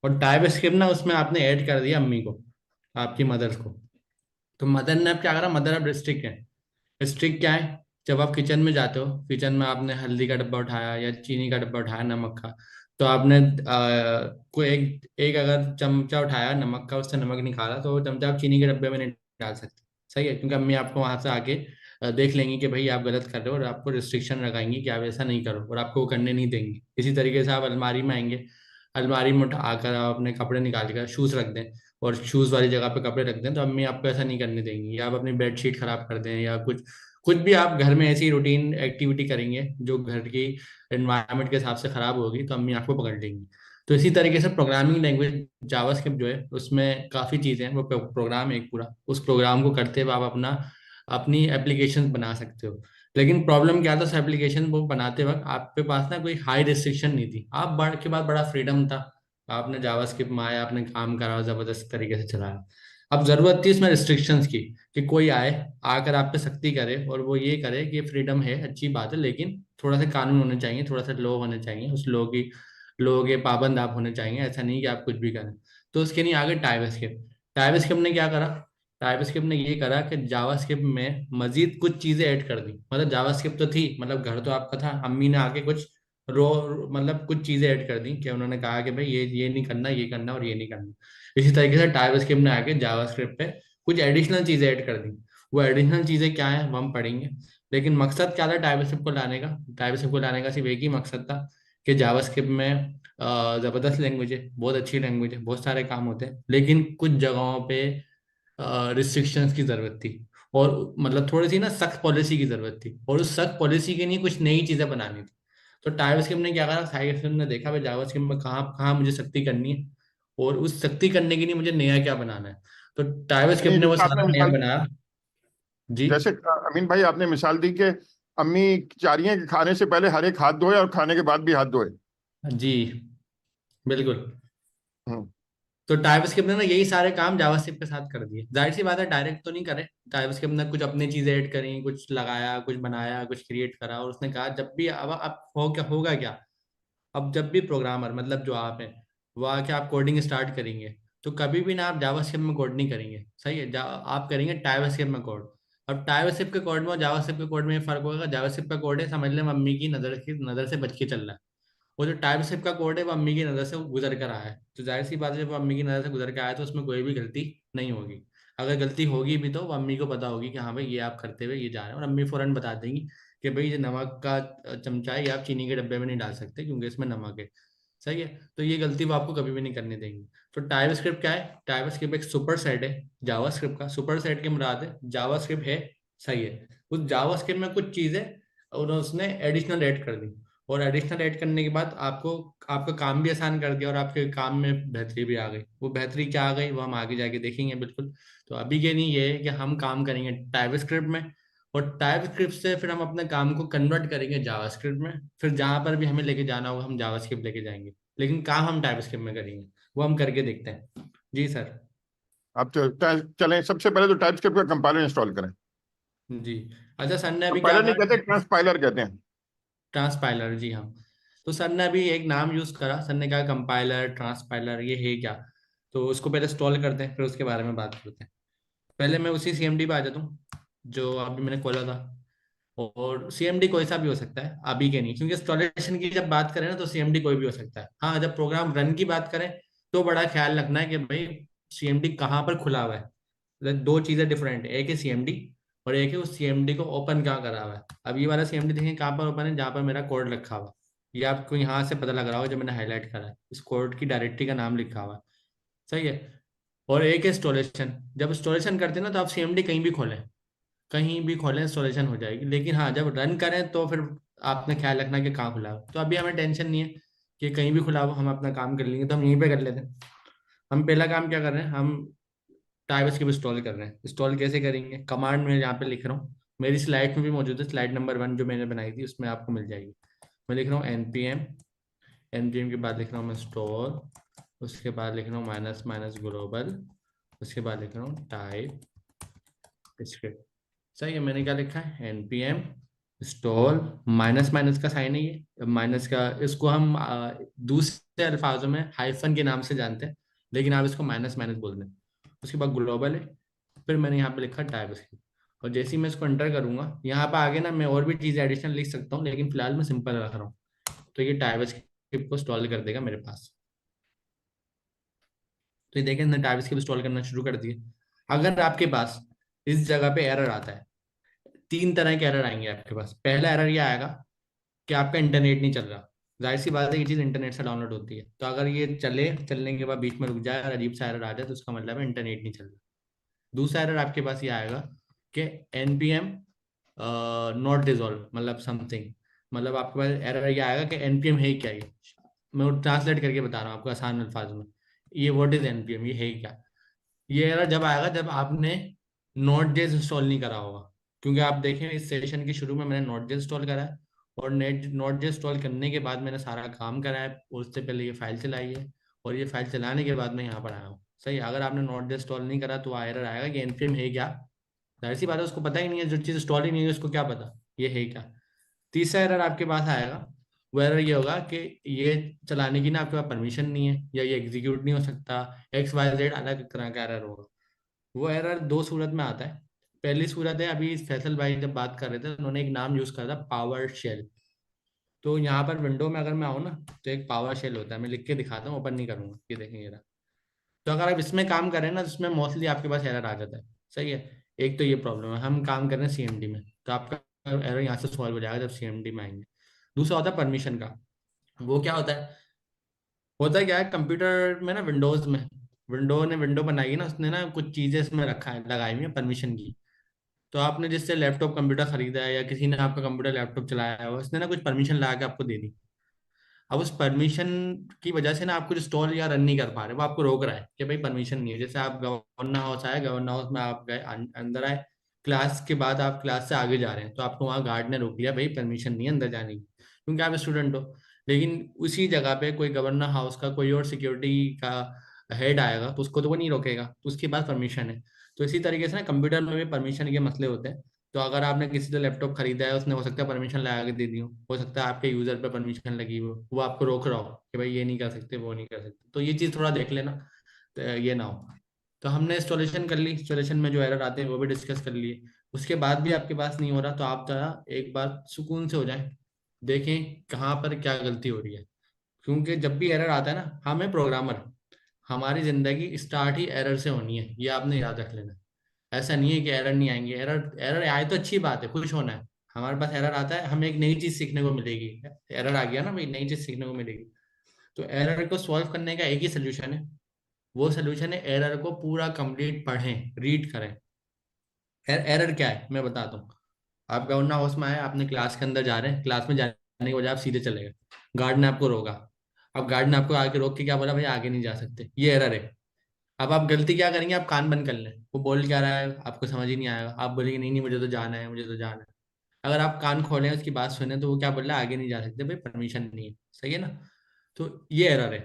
और टाइपस्क्रिप्ट ना, उसमें आपने ऐड कर दिया अम्मी को, आपकी मदर को। तो मदर ने अब क्या करा, मदर अब रिस्ट्रिक्ट है। स्ट्रिक क्या है? जब आप किचन में जाते हो, किचन में आपने हल्दी का डब्बा उठाया या चीनी का डब्बा उठाया, नमक का, तो आपने कोई एक एक अगर चमचा उठाया नमक का, उससे नमक निकाला, तो वो चमचा आप चीनी के डब्बे में नहीं डाल सकते। सही है, क्योंकि अम्मी आपको वहां से आके देख लेंगी कि भाई आप गलत कर रहे हो, और आपको रिस्ट्रिक्शन लगाएंगी कि आप ऐसा नहीं करो, और आपको वो करने नहीं देंगी। इसी तरीके से आप अलमारी में आएंगे, अलमारी में आकर आप अपने कपड़े निकाल कर शूज रख दें, और शूज वाली जगह पे कपड़े रख दें, तो अम्मी आपको ऐसा नहीं करने देंगी। या आप अपनी बेडशीट खराब कर दें, या कुछ कुछ भी आप घर में ऐसी रूटीन एक्टिविटी करेंगे जो घर की एनवायरनमेंट के हिसाब से खराब होगी, तो अम्मी आपको पकड़ लेंगी। तो इसी तरीके से प्रोग्रामिंग लैंग्वेज जावास्क्रिप्ट जो है, उसमें काफ़ी चीज़ें हैं। वो प्रोग्राम एक पूरा, उस प्रोग्राम को करते हुए आप अपनी एप्लीकेशन बना सकते हो। लेकिन प्रॉब्लम क्या था, उस एप्लीकेशन को बनाते वक्त आपके पास ना कोई हाई रिस्ट्रिक्शन नहीं थी। आप बढ़ के बाद बड़ा फ्रीडम था, आपने जावास्क्रिप्ट में आया, आपने काम करा, जबरदस्त तरीके से चलाया। अब जरूरत थी इसमें रिस्ट्रिक्शंस की, कि कोई आए, आकर आप पे सख्ती करे, और वो ये करे कि फ्रीडम है, अच्छी बात है, लेकिन थोड़ा सा कानून होने चाहिए, थोड़ा सा लॉ होने चाहिए, उस लॉ के पाबंद आप होने चाहिए। ऐसा नहीं कि आप कुछ भी करें। तो उसके लिए आगे टाइपस्क्रिप्ट। टाइपस्क्रिप्ट ने क्या करा? टाइपस्क्रिप्ट ने ये करा कि जावास्क्रिप्ट में मजीद कुछ चीजें ऐड कर दी। मतलब जावास्क्रिप्ट तो थी, मतलब घर तो आपका था, अम्मी ने आके कुछ मतलब कुछ चीजें ऐड कर दी कि उन्होंने कहा कि भाई ये नहीं करना, ये करना और ये नहीं करना। इसी तरीके से टाइपस्क्रिप्ट ने आके जावास्क्रिप्ट पे कुछ एडिशनल चीजें ऐड कर दी। वो एडिशनल चीजें क्या है वो हम पढ़ेंगे। लेकिन मकसद क्या था टाइपस्क्रिप्ट को लाने का? टाइपस्क्रिप्ट को लाने का सिर्फ एक ही मकसद था कि जावास्क्रिप्ट में जबरदस्त लैंग्वेज है, बहुत अच्छी लैंग्वेज है, बहुत सारे काम होते हैं, लेकिन कुछ जगहों पे रिस्ट्रिक्शंस की जरूरत थी। और मतलब थोड़ी सी ना सख्त पॉलिसी की जरूरत थी, और उस सख्त पॉलिसी के लिए कुछ नई चीजें बनानी थी। तो टाइपस्क्रिप्ट ने क्या करा, टाइपस्क्रिप्ट ने देखा भाई जावास्क्रिप्ट में कहाँ कहाँ मुझे सख्ती करनी है, और उस सख्ती करने के लिए मुझे नया क्या बनाना है। तो टाइपस्क्रिप्ट नहीं, ने वो जैसे आपने सारा नया मिसाल, बनाया। जी। जैसे अमीन भाई आपने मिसाल दी कि अम्मी चाह रही हैं कि खाने से पहले हर एक हाथ धोए और खाने के बाद भी हाथ धोए। जी बिल्कुल। हम्म। तो टाइपस्क्रिप्ट ने ना यही सारे काम जावास्क्रिप्ट के साथ कर दिए। जाहिर सी बात है डायरेक्ट तो नहीं करे, टाइपस्क्रिप्ट ने कुछ अपनी चीजें ऐड करी, कुछ लगाया, कुछ बनाया, कुछ क्रिएट करा, और उसने कहा जब भी अब हो क्या होगा क्या, अब जब भी प्रोग्रामर मतलब जो आप हैं वो आके आप कोडिंग स्टार्ट करेंगे, तो कभी भी ना आप जावास्क्रिप्ट में कोड नहीं करेंगे, सही है, आप करेंगे टाइपस्क्रिप्ट में कोड। अब टाइपस्क्रिप्ट के कोड में और जावास्क्रिप्ट के कोड में ये फर्क होगा, जावास्क्रिप्ट का कोड है समझ ले मम्मी की नजर से बच के चल रहा है, वो जो टाइपस्क्रिप्ट का कोड है वो अम्मी की नज़र से गुजर कर आया है, तो जाहिर सी बात है जब वो अम्मी की नज़र से गुजर कर आया है, तो उसमें कोई भी गलती नहीं होगी। अगर गलती होगी भी तो वो अम्मी को पता होगी कि हाँ भाई ये आप करते हुए ये जा रहे हैं, और अम्मी फौरन बता देंगी कि भाई ये नमक का चमचा है, ये आप चीनी के डब्बे में नहीं डाल सकते क्योंकि इसमें नमक है, सही है। तो ये गलती वो आपको कभी भी नहीं करने देंगी। तो टाइपस्क्रिप्ट क्या है? टाइपस्क्रिप्ट एक सुपर सेट है जावास्क्रिप्ट का। सुपर सेट की मुराद है जावास्क्रिप्ट है, सही है, उस जावास्क्रिप्ट में कुछ चीजें और उसने एडिशनल ऐड कर दी, और एडिशनल ऐड करने के बाद आपको आपका काम भी आसान कर दिया, और आपके काम में बेहतरी भी आ गई। वो बेहतरी क्या आ गई वो हम आगे जाके देखेंगे बिल्कुल। तो अभी के लिए ये है कि हम काम करेंगे टाइपस्क्रिप्ट में, और टाइपस्क्रिप्ट से फिर हम अपने काम को कन्वर्ट करेंगे जावास्क्रिप्ट में, फिर जहां पर भी हमें लेके जाना होगा हम जावास्क्रिप्ट लेके जाएंगे, लेकिन काम हम टाइपस्क्रिप्ट में करेंगे। वो हम करके देखते हैं। जी सर। आप चलें, सबसे पहले तो टाइपस्क्रिप्ट का कंपाइलर इंस्टॉल करें। जी। अच्छा सर ने अभी क्या कंपाइलर नहीं कहते, कहा? ट्रांसपाइलर कहते हैं। ट्रांसपाइलर, जी हाँ। तो सर ने अभी एक नाम यूज करा, सर ने कहा कंपाइलर ट्रांसपाइलर ये है क्या, तो उसको पहले इंस्टॉल करते हैं फिर उसके बारे में बात करते हैं। पहले मैं उसी सीएमडी पे आ जाता हूँ जो अभी मैंने खोला था। और सीएमडी कोई सा भी हो सकता है, अभी के नहीं, क्योंकि इंस्टॉलेशन की जब बात करें ना तो सीएमडी कोई भी हो सकता है। हाँ जब प्रोग्राम रन की बात करें तो बड़ा ख्याल रखना है कि भाई सीएमडी कहाँ पर खुला हुआ है। मतलब दो चीजें डिफरेंट है, एक है सीएमडी और एक है उस सीएमडी को ओपन कहाँ करा हुआ है। अब ये वाला सीएमडी देखें कहाँ पर ओपन है, जहाँ पर मेरा कोड रखा हुआ है। ये आपको यहाँ से पता लग रहा होगा जो मैंने हाईलाइट करा है, इस कोड की डायरेक्टरी का नाम लिखा हुआ है, सही है। और एक है इंस्टॉलेशन, जब इंस्टॉलेशन करते हैं ना तो आप सीएमडी कहीं भी खोलें, कहीं भी खोलें इंस्टॉलेशन हो जाएगी, लेकिन हाँ जब रन करें तो फिर आपने ख्याल रखना कि कहाँ खुला हो। तो अभी हमें टेंशन नहीं है कि कहीं भी खुला हो, हम अपना काम कर लेंगे, तो हम यहीं पे कर लेते हैं। हम पहला काम क्या कर रहे हैं, हम टाइपस्क्रिप्ट इंस्टॉल कर रहे हैं। इंस्टॉल कैसे करेंगे, कमांड में यहाँ पे लिख रहा हूँ, मेरी स्लाइड में भी मौजूद है, स्लाइड नंबर 1 जो मैंने बनाई थी उसमें आपको मिल जाएगी। मैं लिख रहा हूँ npm, npm के बाद लिख रहा हूँ मैं इंस्टॉल, उसके बाद लिख रहा हूँ माइनस माइनस ग्लोबल, उसके बाद लिख रहा हूँ टाइप स्क्रिप्ट, सही है। मैंने क्या लिखा है npm इंस्टॉल, माइनस माइनस का साइन है ये, माइनस का इसको हम दूसरे अल्फाजों में हाइफन के नाम से जानते हैं, लेकिन आप इसको माइनस माइनस बोल दें। उसके बाद ग्लोबल है, फिर मैंने यहाँ पे लिखा टाइप स्क्रिप्ट, और जैसे ही मैं इसको एंटर करूंगा यहाँ पे आगे ना मैं और भी चीज़ें एडिशनल लिख सकता हूँ, लेकिन फिलहाल मैं सिंपल रख रहा हूँ। तो ये टाइप स्क्रिप्ट को इंस्टॉल कर देगा मेरे पास। तो ये देखें मैंने टाइप स्क्रिप्ट इंस्टॉल करना शुरू कर दिया। अगर आपके पास इस जगह पे एरर आता है, तीन तरह के एरर आएंगे आपके पास। पहला एरर ये आएगा कि आपका इंटरनेट नहीं चल रहा। जाहिर सी बात है ये चीज़ इंटरनेट से डाउनलोड होती है, तो अगर ये चलने के बाद बीच में रुक जाए और अजीब सा एरर आ जाए तो उसका मतलब है इंटरनेट नहीं चल रहा। दूसरा एरर आपके पास ये आएगा कि npm नॉट रिजॉल्व, मतलब समथिंग, मतलब आपके पास एरर ये आएगा कि npm है क्या ये। मैं ट्रांसलेट करके बता रहा हूँ आपको आसान अल्फाज में, ये व्हाट इज npm, ये है क्या। ये एरर जब आएगा जब आपने नोट जेस इंस्टॉल नहीं करा होगा, क्योंकि आप देखें इस सेशन के शुरू में मैंने नोट जेस इंस्टॉल करा है, और नोट जेस इंस्टॉल करने के बाद मैंने सारा काम करा है, और उससे पहले ये फाइल चलाई है, और ये फाइल चलाने के बाद मैं यहाँ पर आया हूँ, सही है। अगर आपने नोट जेस इंस्टॉल नहीं करा तो एरर आएगा कि npm है क्या। जाहिर सी बात है उसको पता ही नहीं है, जो चीज़ इंस्टॉल ही नहीं है उसको क्या पता ये है क्या। तीसरा एरर आपके पास आएगा, वो एरर ये होगा कि ये चलाने की ना आपके पास परमिशन नहीं है, या ये एग्जीक्यूट नहीं हो सकता, XYZ अलग तरह का एरर होगा। वो एरर दो सूरत में आता है। पहली सूरत है, अभी फैसल भाई जब बात कर रहे थे उन्होंने एक नाम यूज करा था पावर शेल। तो यहाँ पर विंडो में अगर मैं आऊँ ना, तो एक पावर शेल होता है, मैं लिख के दिखाता हूँ, ओपन नहीं करूंगा, ये देखेंगे ये रहा। तो अगर आप इसमें काम करें ना, तो इसमें मोस्टली आपके पास एरर आ जाता है। सही है, एक तो ये प्रॉब्लम है। हम काम कर रहे हैं सीएमडी में, तो आपका एरर यहाँ से सॉल्व हो जाएगा जब सीएमडी में आएंगे। दूसरा होता है परमिशन का। वो क्या होता है क्या है, कंप्यूटर में ना, विंडोज में, विंडो ने विंडो बनाई है ना, उसने ना कुछ चीजें इसमें रखा है, लगाई हुई है परमिशन की। तो आपने जिससे लैपटॉप कंप्यूटर खरीदा है, या किसी ने आपका कंप्यूटर लैपटॉप चलाया है, उसने ना कुछ परमिशन लगा के आपको दे दी। अब उस परमिशन की वजह से ना आप कुछ इंस्टॉल या रन नहीं कर पा रहे, वो आपको रोक रहा है कि भाई परमिशन नहीं है। जैसे आप गवर्नर हाउस आए, गवर्नर हाउस में आप गए, अंदर आए, क्लास के बाद आप क्लास से आगे जा रहे हैं, तो आपको वहाँ गार्ड ने रोक लिया, भाई परमिशन नहीं है अंदर जाने की, क्योंकि आप स्टूडेंट हो। लेकिन उसी जगह पे कोई गवर्नर हाउस का कोई और सिक्योरिटी का हेड आएगा, तो उसको तो वो नहीं रोकेगा, तो उसके पास परमिशन है। तो इसी तरीके से ना कंप्यूटर में भी परमिशन के मसले होते हैं। तो अगर आपने किसी से लैपटॉप खरीदा है, उसने हो सकता है परमिशन लगा के दे दी हो सकता है आपके यूजर पे परमिशन लगी हो, वो आपको रोक रहा हो कि भाई ये नहीं कर सकते, वो नहीं कर सकते। तो ये चीज़ थोड़ा देख लेना, तो ये ना हो। तो हमने इंस्टॉलेशन कर ली, इंस्टॉलेशन में जो एरर आते हैं वो भी डिस्कस कर लिए। उसके बाद भी आपके पास नहीं हो रहा, तो आप जरा एक बार सुकून से हो जाए, देखें कहाँ पर क्या गलती हो रही है। क्योंकि जब भी एरर आता है ना, हमें प्रोग्रामर, हमारी जिंदगी स्टार्ट ही एरर से होनी है, ये आपने याद रख लेना। ऐसा नहीं है कि एरर नहीं आएंगे, एरर एरर आए तो अच्छी बात है, खुश होना है। हमारे पास एरर आता है, हमें एक नई चीज सीखने को मिलेगी। एरर आ गया ना भाई, नई चीज सीखने को मिलेगी। तो एरर को सॉल्व करने का एक ही सोल्यूशन है, वो सोल्यूशन है एरर को पूरा कंप्लीट पढ़ें, रीड करें। एरर क्या है मैं बताता हूँ। आप गवर्नर हाउस में आए, आपने क्लास के अंदर जा रहे हैं, क्लास में जाने के बजाय आप सीधे चले गए, गार्ड ने आपको रोका। अब गार्ड ने आपको आके रोक के क्या बोला, भाई आगे नहीं जा सकते, ये एरर है। अब आप गलती क्या करेंगे, आप कान बंद कर लें, वो बोल क्या रहा है आपको समझ ही नहीं आएगा, आप बोलेंगे नहीं नहीं मुझे तो जाना है, मुझे तो जाना है। अगर आप कान खोलें उसकी बात सुने, तो वो क्या बोल रहा है, आगे नहीं जा सकते भाई, परमिशन नहीं है। सही है ना। तो ये एरर है।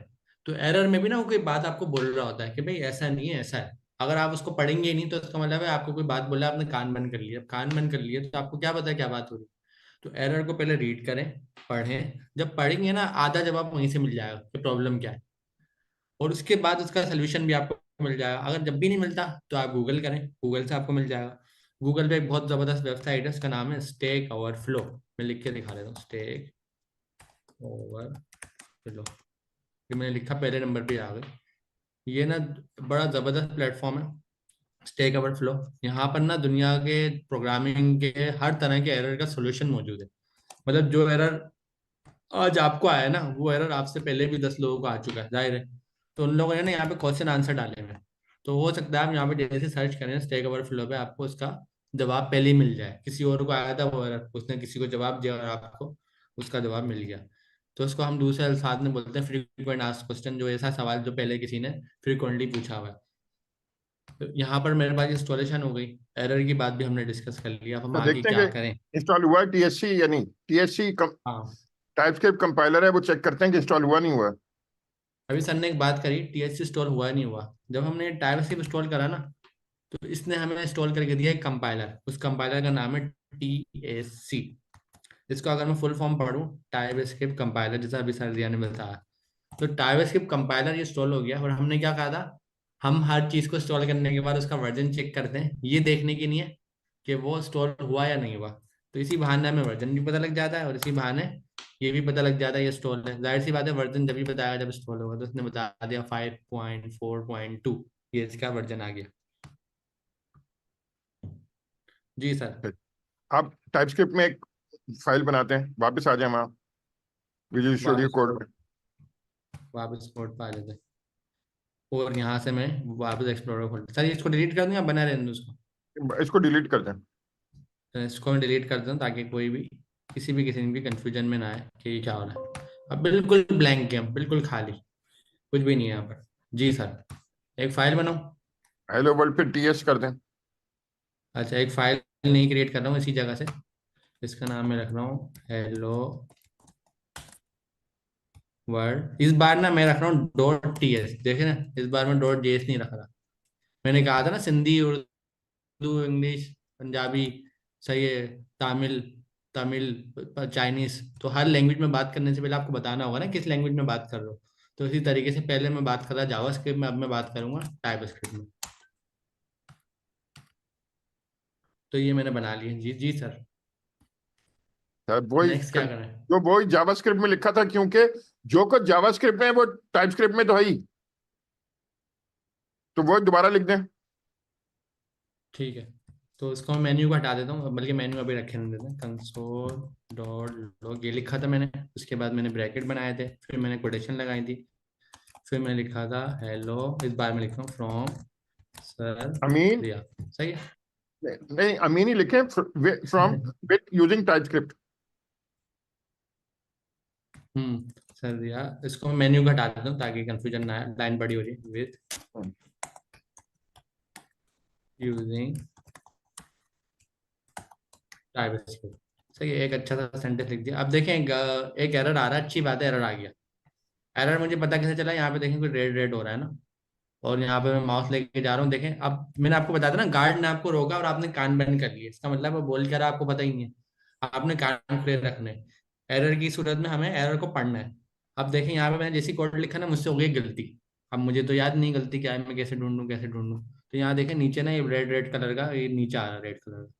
तो एरर में भी ना वो कोई बात आपको बोल रहा होता है कि भाई ऐसा नहीं है, ऐसा है। अगर आप उसको पढ़ेंगे ही नहीं, तो इसका मतलब है आपको कोई बात बोला, आपने कान बंद कर लिया। अब कान बंद कर लिया तो आपको क्या पता है क्या बात हो रही है। तो एरर को पहले रीड करें, पढ़ें। जब पढ़ेंगे ना, आधा जवाब वहीं से मिल जाएगा कि प्रॉब्लम क्या है, और उसके बाद उसका सोल्यूशन भी आपको मिल जाएगा। अगर जब भी नहीं मिलता, तो आप गूगल करें, गूगल से आपको मिल जाएगा। गूगल पे एक बहुत जबरदस्त वेबसाइट है, उसका नाम है स्टेक ओवरफ्लो। मैं लिख के दिखा देता हूँ, स्टेक ओवरफ्लो। ये मैंने लिखा, पहले नंबर पे आ गए। ये ना बड़ा जबरदस्त प्लेटफॉर्म है, स्टेक ओवरफ्लो। यहाँ पर ना दुनिया के प्रोग्रामिंग के हर तरह के एरर का सोल्यूशन मौजूद है। मतलब जो एरर आज आपको आया है ना, वो एरर आपसे पहले भी 10 लोगों को आ चुका है, जाहिर है। तो उन लोगों ने ना यहाँ पे क्वेश्चन आंसर डाले हुए हैं। तो हो सकता है आप यहाँ पे जैसे सर्च करें स्टैक ओवरफ्लो पे, आपको उसका जवाब पहले ही मिल जाए। किसी और को आया था वो एरर, उसने किसी को जवाब दिया और आपको उसका जवाब मिल गया। तो उसको हम दूसरे अल्फाज में बोलते हैं फ्रीक्वेंट आस्क्ड क्वेश्चन, जो ऐसा सवाल जो पहले किसी ने फ्रीक्वेंटली पूछा हुआ है। तो यहाँ पर मेरे पास इंस्टॉलेशन हो गई, एरर की बात भी हमने डिस्कस कर लिया, अब हम तो आगे देखते हैं क्या कि करें। इंस्टॉल हुआ है टीएससी या नहीं। टीएससी हाँ, टाइपस्क्रिप्ट कंपाइलर है, वो चेक करते हैं कि इंस्टॉल हुआ नहीं हुआ। अभी सर ने एक बात करी, टीएचसी इंस्टॉल हुआ नहीं हुआ। जब हमने टाइपस्क्रिप्ट इंस्टॉल करा ना, तो इसने हमें इंस्टॉल करके दिया एक कंपाइलर, उस कंपाइलर का नाम है टीएससी। इसको अगर मैं फुल फॉर्म पढ़ूँ, टाइपस्क्रिप्ट कंपाइलर, जैसा अभी सर दिया ने बताया। तो टाइपस्क्रिप्ट कंपाइलर ये इंस्टॉल हो गया, और हमने क्या कहा था, हम हर चीज को इंस्टॉल करने के बाद उसका वर्जन चेक करते हैं, ये देखने की नहीं है कि वो इंस्टॉल हुआ या नहीं हुआ। तो इसी बहाने हमें वर्जन भी पता लग जाता है, और इसी बहाने ये भी पता लग जाता है ये इंस्टॉल है। जाहिर सी बात है, वर्जन जब भी बताया जब इंस्टॉल होगा, तो उसने बता दिया 5.4.2, ये इसका वर्जन आ गया। जी सर। आप टाइपस्क्रिप्ट में एक फाइल बनाते हैं, वापस आ जाए वहाँ विजुअल स्टूडियो वापस कोड वापस कोड पे आ जाते हैं, और यहाँ से मैं वापस एक्सप्लोरर खोलता सर। इसको डिलीट कर दूँ या बना रहने दूँ उसको। में, इसको डिलीट कर दें। तो इसको मैं डिलीट कर दूँ, ताकि कोई भी किसी भी किसी भी कंफ्यूजन में ना आए कि ये क्या हो रहा है। अब बिल्कुल ब्लैंक गेम, बिल्कुल खाली, कुछ भी नहीं है यहाँ पर। जी सर, एक फाइल बनाऊँ। हेलो वर्ल्ड पे टीएस कर दें। अच्छा, एक फाइल नहीं क्रिएट कर रहा हूँ इसी जगह से, इसका नाम मैं रख रहा हूँ हेलो वर्ल्ड। इस बार ना मैं रख रहा हूँ डॉट टी एस, देखे ना, इस बार मैं डॉट जेएस नहीं रख रहा। मैंने कहा था ना, सिंधी, उर्दू, इंग्लिश, पंजाबी, सही है, तमिल, तमिल, चाइनीस, तो हर लैंग्वेज में बात करने से पहले आपको बताना होगा ना किस लैंग्वेज में बात कर रहे हो। तो इसी तरीके से पहले मैं बात कर रहा जावास्क्रिप्ट में, अब मैं बात करूंगा टाइपस्क्रिप्ट में। तो ये मैंने बना लिया। जी जी सर। वही नेक्स्ट क्या करें? जो वही जावास्क्रिप्ट में लिखा था, क्योंकि जो कुछ जावास्क्रिप्ट में है वो टाइपस्क्रिप्ट में तो है ही, तो वो दोबारा लिख दें। ठीक है, तो इसको मैं मेन्यू को हटा देता हूँ, बल्कि मेन्यू अभी रखे रहने देते हैं। कंसोल डॉट लॉग ये लिखा था मैंने, उसके बाद मैंने ब्रैकेट बनाए थे, फिर मैंने कोटेशन लगाई थी, फिर मैंने लिखा था हेलो, इस बार मैं लिख रहा हूँ फ्रॉम सर अमीन, रिया। सही है। नहीं अमीन ही लिखे, from with using TypeScript. Sir Riya, इसको मैं मेन्यू को हटा देता हूँ ताकि कंफ्यूजन ना आए, लाइन बड़ी हो रही है। With using TypeScript. सही है, एक अच्छा सा सेंटेंस लिख दिया। अब देखें एक एरर आ रहा है, अच्छी बात है, एरर आ गया। एरर मुझे पता कैसे चला, यहाँ पे देखें कोई रेड रेड हो रहा है ना, और यहाँ पे मैं माउस लेके जा रहा हूँ, देखें। अब मैंने आपको बताया था ना, गार्ड ने आपको रोका और आपने कान बंद कर लिए, इसका मतलब वो बोल क्या रहा है आपको पता ही नहीं है, आपने कान खुले रखने हैं। एरर की सूरत में हमें एरर को पढ़ना है। अब देखें यहाँ पे मैंने जैसी कोड लिखा ना, मुझसे हो गई गलती। अब मुझे तो याद नहीं गलती क्या है, मैं कैसे ढूंढूं कैसे ढूंढूं। तो यहाँ देखें नीचे ना, ये रेड रेड कलर का ये नीचे आ रहा है, रेड कलर का।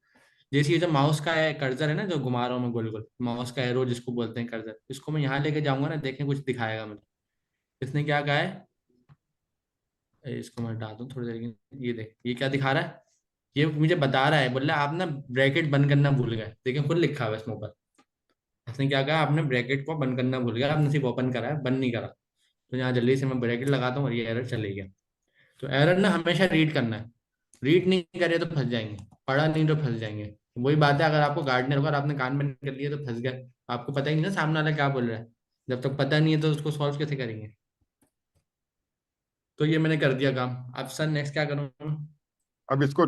जैसे ये जो माउस का है कर्सर है ना, जो घुमा रहा हूँ मैं गोल गोल, माउस का एरो जिसको बोलते हैं कर्सर, इसको मैं यहाँ लेके जाऊंगा ना, देखें कुछ दिखाएगा मुझे। इसने क्या कहा है, इसको मैं हटा दूं थोड़ी देर के लिए। ये देख, ये क्या दिखा रहा है, ये मुझे बता रहा है, बोल रहा है आप ना ब्रैकेट बंद करना भूल गए। देखिए खुद लिखा हुआ है इसमें ऊपर, इसने क्या कहा, आपने ब्रैकेट को बंद करना भूल गया, आपने सिर्फ ओपन करा है, बंद नहीं करा। तो यहाँ जल्दी से मैं ब्रैकेट लगाता हूँ और ये एरर चले गया। तो एरर ना हमेशा रीड करना है, रीड नहीं करे तो फंस जाएंगे, पढ़ा नहीं तो फंस जाएंगे। वही बात है, अगर आपको गार्डनर होगा और आपने कान बंद कर लिया तो फंस गए, आपको पता ही नहीं ना सामने वाला क्या बोल रहा है। जब तक पता नहीं है तो उसको सॉल्व कैसे करेंगे। तो ये मैंने कर दिया काम। अब सर नेक्स्ट क्या करूँ? अब इसको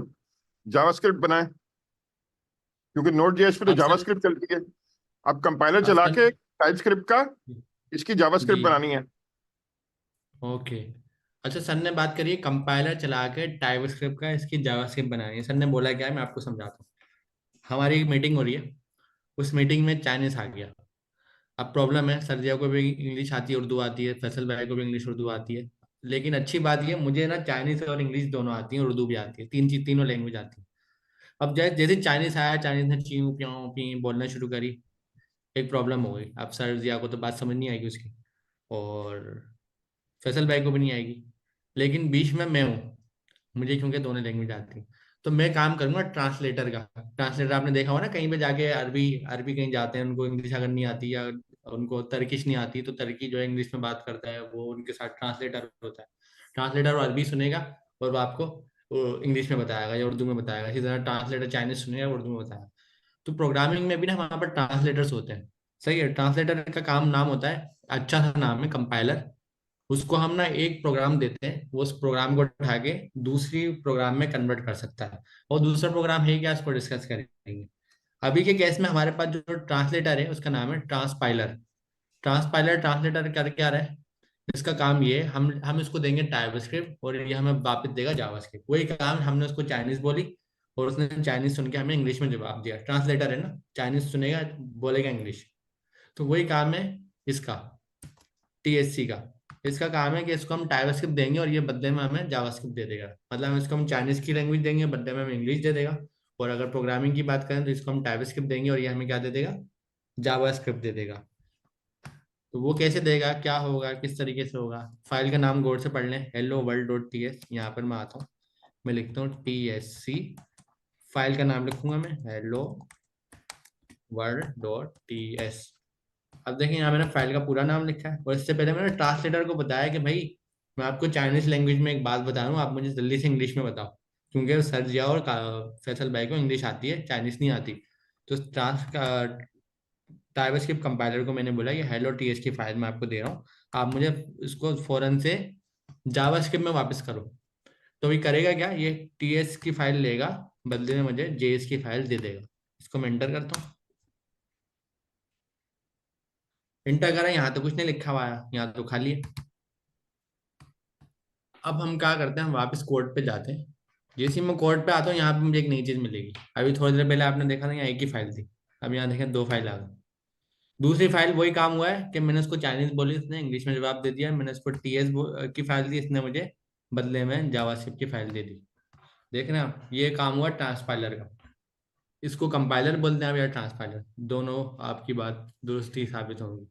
जावास्क्रिप्ट बनाएं, क्योंकि नोड जेएस पे तो अब सर, जावास्क्रिप्ट चलती है। अब कंपाइलर अब चला सर के टाइपस्क्रिप्ट का इसकी जी, जावास्क्रिप्ट बनानी है। ओके। अच्छा, सर ने बात करी कंपाइलर चला के टाइपस्क्रिप्ट का इसकी जावास्क्रिप्ट बनानी है। सर ने बोला क्या है, मैं आपको समझाता हूँ। हमारी एक मीटिंग हो रही है, उस मीटिंग में चाइनीस आ गया। अब प्रॉब्लम है, सर्जिया को भी इंग्लिश आती है, उर्दू आती है, फैसल भाई को भी इंग्लिश उर्दू आती है। लेकिन अच्छी बात ये, मुझे ना चाइनीस और इंग्लिश दोनों आती है, उर्दू भी आती है, तीन चीज तीनों लैंग्वेज आती है। अब जैसे जैसे चाइनीस आया, चाइनीस ने च्यू प्यों पी बोलना शुरू करी, एक प्रॉब्लम हो गई। अब सर्जिया को तो बात समझ नहीं आएगी उसकी, और फैसल भाई को भी नहीं आएगी। लेकिन बीच में मैं हूँ, मुझे क्योंकि दोनों लैंग्वेज आती है, तो मैं काम करूंगा ट्रांसलेटर का। ट्रांसलेटर आपने देखा हो ना, कहीं पे जाके अरबी अरबी कहीं जाते हैं, उनको इंग्लिश अगर नहीं आती, या उनको तर्किश नहीं आती, तो तर्की जो है इंग्लिश में बात करता है, वो उनके साथ ट्रांसलेटर होता है। ट्रांसलेटर वो अरबी सुनेगा और वो आपको इंग्लिश में बताएगा या उर्दू में बताएगा। इसी तरह ट्रांसलेटर चाइनीज सुनेगा, उर्दू में बताएगा। तो प्रोग्रामिंग में भी ना वहाँ पर ट्रांसलेटर्स होते हैं। सही है, ट्रांसलेटर का काम नाम होता है, अच्छा सा नाम है कंपाइलर। उसको हम ना एक प्रोग्राम देते हैं, वो उस प्रोग्राम को उठा के दूसरी प्रोग्राम में कन्वर्ट कर सकता है। और दूसरा प्रोग्राम है क्या, इसको डिस्कस करेंगे। अभी के केस में हमारे पास जो ट्रांसलेटर है उसका नाम है ट्रांसपाइलर। ट्रांसपाइलर ट्रांसलेटर कर क्या रहा है, इसका काम ये है, हम इसको देंगे टाइपस्क्रिप्ट और ये हमें वापस देगा जावास्क्रिप्ट। वही काम, हमने उसको चाइनीज बोली और उसने चाइनीज सुन के हमें इंग्लिश में जवाब दिया। ट्रांसलेटर है ना, चाइनीज सुनेगा बोलेगा इंग्लिश। तो वही काम है इसका, टीएससी का। इसका काम है कि इसको हम टाइपस्क्रिप्ट देंगे और ये बदले में हमें जावास्क्रिप्ट दे देगा। मतलब हम इसको हम चाइनीज की लैंग्वेज देंगे, बदले में हमें इंग्लिश दे देगा। और अगर प्रोग्रामिंग की बात करें तो इसको हम टाइपस्क्रिप्ट देंगे और ये हमें क्या दे देगा, जावास्क्रिप्ट दे देगा। तो वो कैसे देगा, क्या होगा, किस तरीके से होगा, फाइल का नाम गौर से पढ़ लें, hello world dot T S. यहाँ पर मैं आता हूँ, मैं लिखता हूँ टी एस सी, फाइल का नाम लिखूंगा मैं hello world dot T S. अब देखिए यहाँ मैंने फाइल का पूरा नाम लिखा है, और इससे पहले मैंने ट्रांसलेटर को बताया कि भाई मैं आपको चाइनीज लैंग्वेज में एक बात बता रहा हूँ, आप मुझे जल्दी से इंग्लिश में बताओ, क्योंकि सर जिया और फैसल भाई को इंग्लिश आती है, चाइनीज नहीं आती। तो टाइपस्क्रिप्ट कंपाइलर को मैंने बोला कि हेलो टीएस की फाइल मैं आपको दे रहा हूँ, आप मुझे इसको फौरन से जावास्क्रिप्ट में वापस करो। तो ये करेगा क्या, ये टीएस की फाइल लेगा, बदले में मुझे जेएस की फाइल दे देगा। इसको मैं एंटर करता हूँ, एंटर करा, यहाँ तो कुछ नहीं लिखा हुआ है, यहाँ तो खाली है। अब हम क्या करते हैं, हम वापस कोड पे जाते हैं। जैसे ही मैं कोड पे आता हूँ, यहाँ पे मुझे एक नई चीज मिलेगी। अभी थोड़ी देर पहले आपने देखा था यहाँ एक ही फाइल थी, अब यहाँ देखें दो फाइल आ गई। दूसरी फाइल वही काम हुआ है कि मैंने उसको चाइनीज बोली, इसने इंग्लिश में जवाब दे दिया। मैंने उसको टीएस की फाइल दी, इसने मुझे बदले में जावास्क्रिप्ट की फाइल दे दी। देख रहे हैं आप, ये काम हुआ ट्रांसपाइलर का। इसको कंपाइलर बोलते हैं आप या ट्रांसपाइलर, दोनों आपकी बात दुरुस्त ही साबित होगी।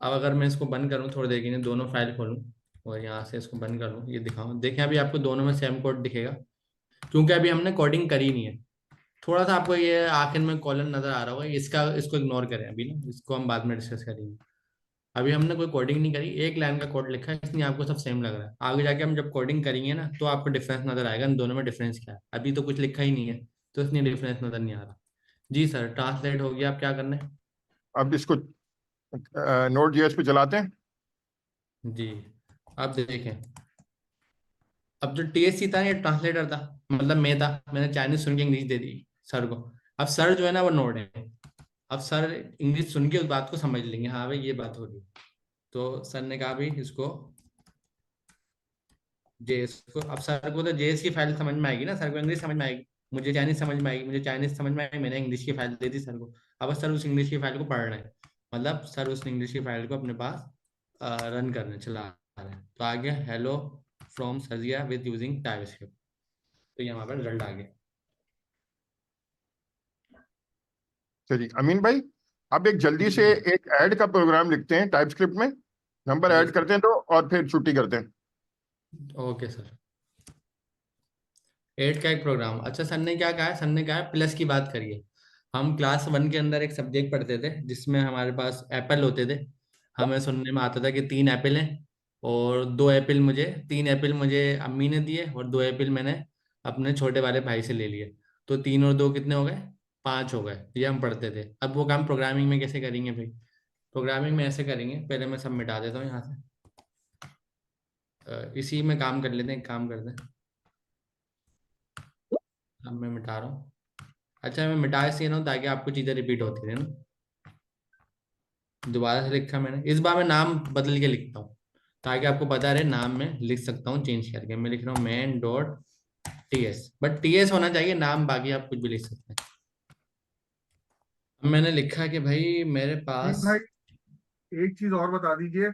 अब अगर मैं इसको बंद करूं थोड़ी देर के लिए, दोनों फाइल खोलूं और यहाँ से इसको बंद करूं, ये दिखाऊं, देखें अभी आपको दोनों में सेम कोड दिखेगा, क्योंकि अभी हमने कोडिंग करी नहीं है। थोड़ा सा आपको ये आखिर में कॉलन नजर आ रहा होगा, इसको इग्नोर करें अभी ना, इसको हम बाद में डिस्कस करेंगे। अभी हमने कोई कोडिंग नहीं करी, एक लाइन का कोड लिखा है, इसलिए आपको सब सेम लग रहा है। आगे जाके हम जब कोडिंग करेंगे ना तो आपको डिफरेंस नजर आएगा इन दोनों में डिफरेंस क्या है। अभी तो कुछ लिखा ही नहीं है, तो इसलिए डिफरेंस नजर नहीं आ रहा। जी सर, ट्रांसलेट हो गया, आप क्या करना है? अब इसको नोड जेएस पे चलाते हैं। जी, आप देखें, अब जो टीएससी था ये ट्रांसलेटर था, मतलब मैं था, मैंने चाइनीज सुन के इंग्लिश दे दी सर को। अब सर जो है ना वो नोड है। अब सर इंग्लिश सुन के उस बात को समझ लेंगे, हाँ भाई ये बात हो रही है। तो सर ने कहा भाई इसको जेएस को, अब सर को तो जेएस की फाइल समझ में आएगी ना, सर को इंग्लिश समझ में आएगी, मुझे चाइनीज समझ में आएगी, मुझे चाइनीज समझ में आएगी, मैंने इंग्लिश की फाइल दे दी सर को। अब सर उस इंग्लिश की फाइल को पढ़ रहे हैं, मतलब सर उस इंग्लिश की फाइल को अपने पास रन करने चला रहे हैं। तो आ गया हेलो फ्रॉम सर्जिया विद यूजिंग टाइपस्क्रिप्ट, तो यहाँ पर रिजल्ट आ गया। चलिए अमीन भाई, अब एक जल्दी जी से सर। एक ऐड का प्रोग्राम लिखते हैं टाइपस्क्रिप्ट में, नंबर जी ऐड करते हैं तो, और फिर छुट्टी करते हैं। Okay sir. 8 का एक प्रोग्राम, अच्छा सर ने क्या कहा है, सर ने कहा है प्लस की बात करिए। हम क्लास 1 के अंदर एक सब्जेक्ट पढ़ते थे जिसमें हमारे पास एप्पल होते थे। हमें सुनने में आता था कि 3 एप्पल हैं, और 2 एप्पल मुझे, 3 एप्पल मुझे अम्मी ने दिए और 2 एप्पल मैंने अपने छोटे वाले भाई से ले लिए। तो 3 और 2 कितने हो गए? 5 हो गए, ये हम पढ़ते थे। अब वो काम प्रोग्रामिंग में कैसे करेंगे भाई? प्रोग्रामिंग में ऐसे करेंगे, पहले मैं सब मिटा देता हूँ यहाँ से। इसी में काम कर लेते हैं, एक काम करते हैं, अब मैं मिटा रहा हूँ। अच्छा मैं मिटा इसलिए रहा हूँ ताकि आपको चीज़ें रिपीट होती रहे ना। दोबारा से लिखा मैंने, इस बार मैं नाम बदल के लिखता हूँ ताकि आपको पता रहे, नाम में लिख सकता हूँ चेंज करके। मैं लिख रहा हूँ man dot T S, but T S होना चाहिए नाम, बाकी आप कुछ भी लिख सकते हैं। अब मैंने लिखा कि भाई मेरे ठीक पास, भाई, एक चीज और बता दीजिए।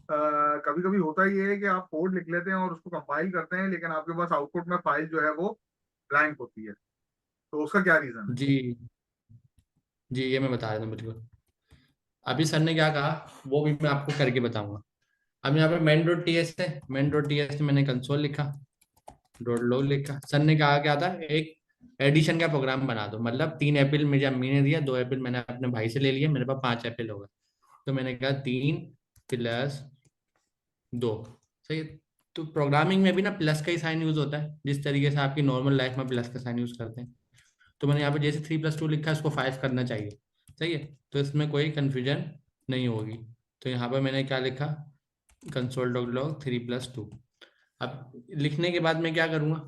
कभी कभी होता ये है कि आप कोड लिख लेते हैं और उसको कंपाइल करते हैं, लेकिन आपके पास आउटपुट में फाइल जो है वो ब्लैंक होती है, तो उसका क्या रीजन है? जी जी ये मैं बता देता हूँ बिल्कुल। अभी सर ने क्या कहा वो भी मैं आपको करके बताऊंगा। अब यहाँ पे मेन डॉट टी एस है, मेन डॉट टी एस में मैंने कंसोल लिखा, डॉट लॉग लिखा। सर ने कहा क्या था, एक एडिशन का प्रोग्राम बना दो, मतलब 3 एप्पल मुझे अम्मी ने दिया, 2 एप्पल मैंने अपने भाई से ले लिए, मेरे पास 5 एप्पल हो गए। तो मैंने कहा 3 + 2, सही है। तो प्रोग्रामिंग में भी ना प्लस का ही साइन यूज होता है, जिस तरीके से आपकी नॉर्मल लाइफ में प्लस का साइन यूज करते हैं। तो मैंने यहाँ पे जैसे 3 + 2 लिखा है, उसको 5 करना चाहिए, सही है। तो इसमें कोई कंफ्यूजन नहीं होगी। तो यहाँ पर मैंने क्या लिखा, कंसोल डॉट लॉग 3 + 2। अब लिखने के बाद मैं क्या करूँगा,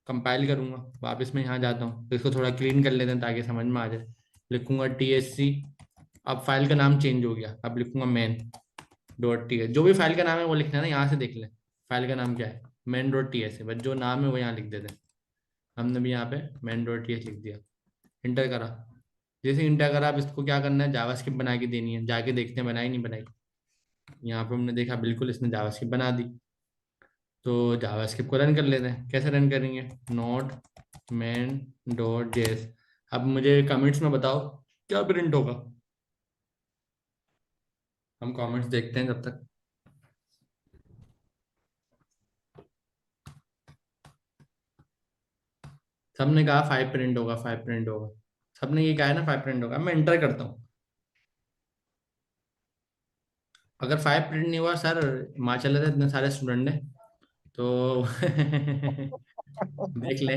कंपाइल करूँगा, वापस मैं यहाँ जाता हूँ, तो इसको थोड़ा क्लीन कर लेते हैं ताकि समझ में आ जाए। लिखूंगा TSC, अब फाइल का नाम चेंज हो गया, अब लिखूंगा मैन डॉट टी एस, जो भी फाइल का नाम है वो लिखना है ना, यहाँ से देख लें फाइल का नाम क्या है, मैन डॉट टी एस है, बस जो नाम है वो यहाँ लिख देते हैं। हमने भी यहाँ पे मैन डॉट टी एस लिख दिया, इंटर करा। जैसे इंटर करा, अब इसको क्या करना है, जावास्क्रिप्ट बना के देनी है, जाके देखते हैं बनाई नहीं बनाई। यहाँ पे हमने देखा बिल्कुल इसने जावास्क्रिप्ट बना दी। तो जावास्क्रिप्ट को रन कर लेते हैं, कैसे रन करेंगे, नोट मैन डॉट जेएस। अब मुझे कमेंट्स में बताओ क्या प्रिंट होगा, हम कमेंट्स देखते हैं जब तक। सबने कहा 5 प्रिंट होगा, 5 प्रिंट होगा, सबने ये कहा है ना 5 प्रिंट होगा। अब मैं एंटर करता हूँ, अगर 5 प्रिंट नहीं हुआ सर, माँ चले थे इतने सारे स्टूडेंट ने, तो देख ले।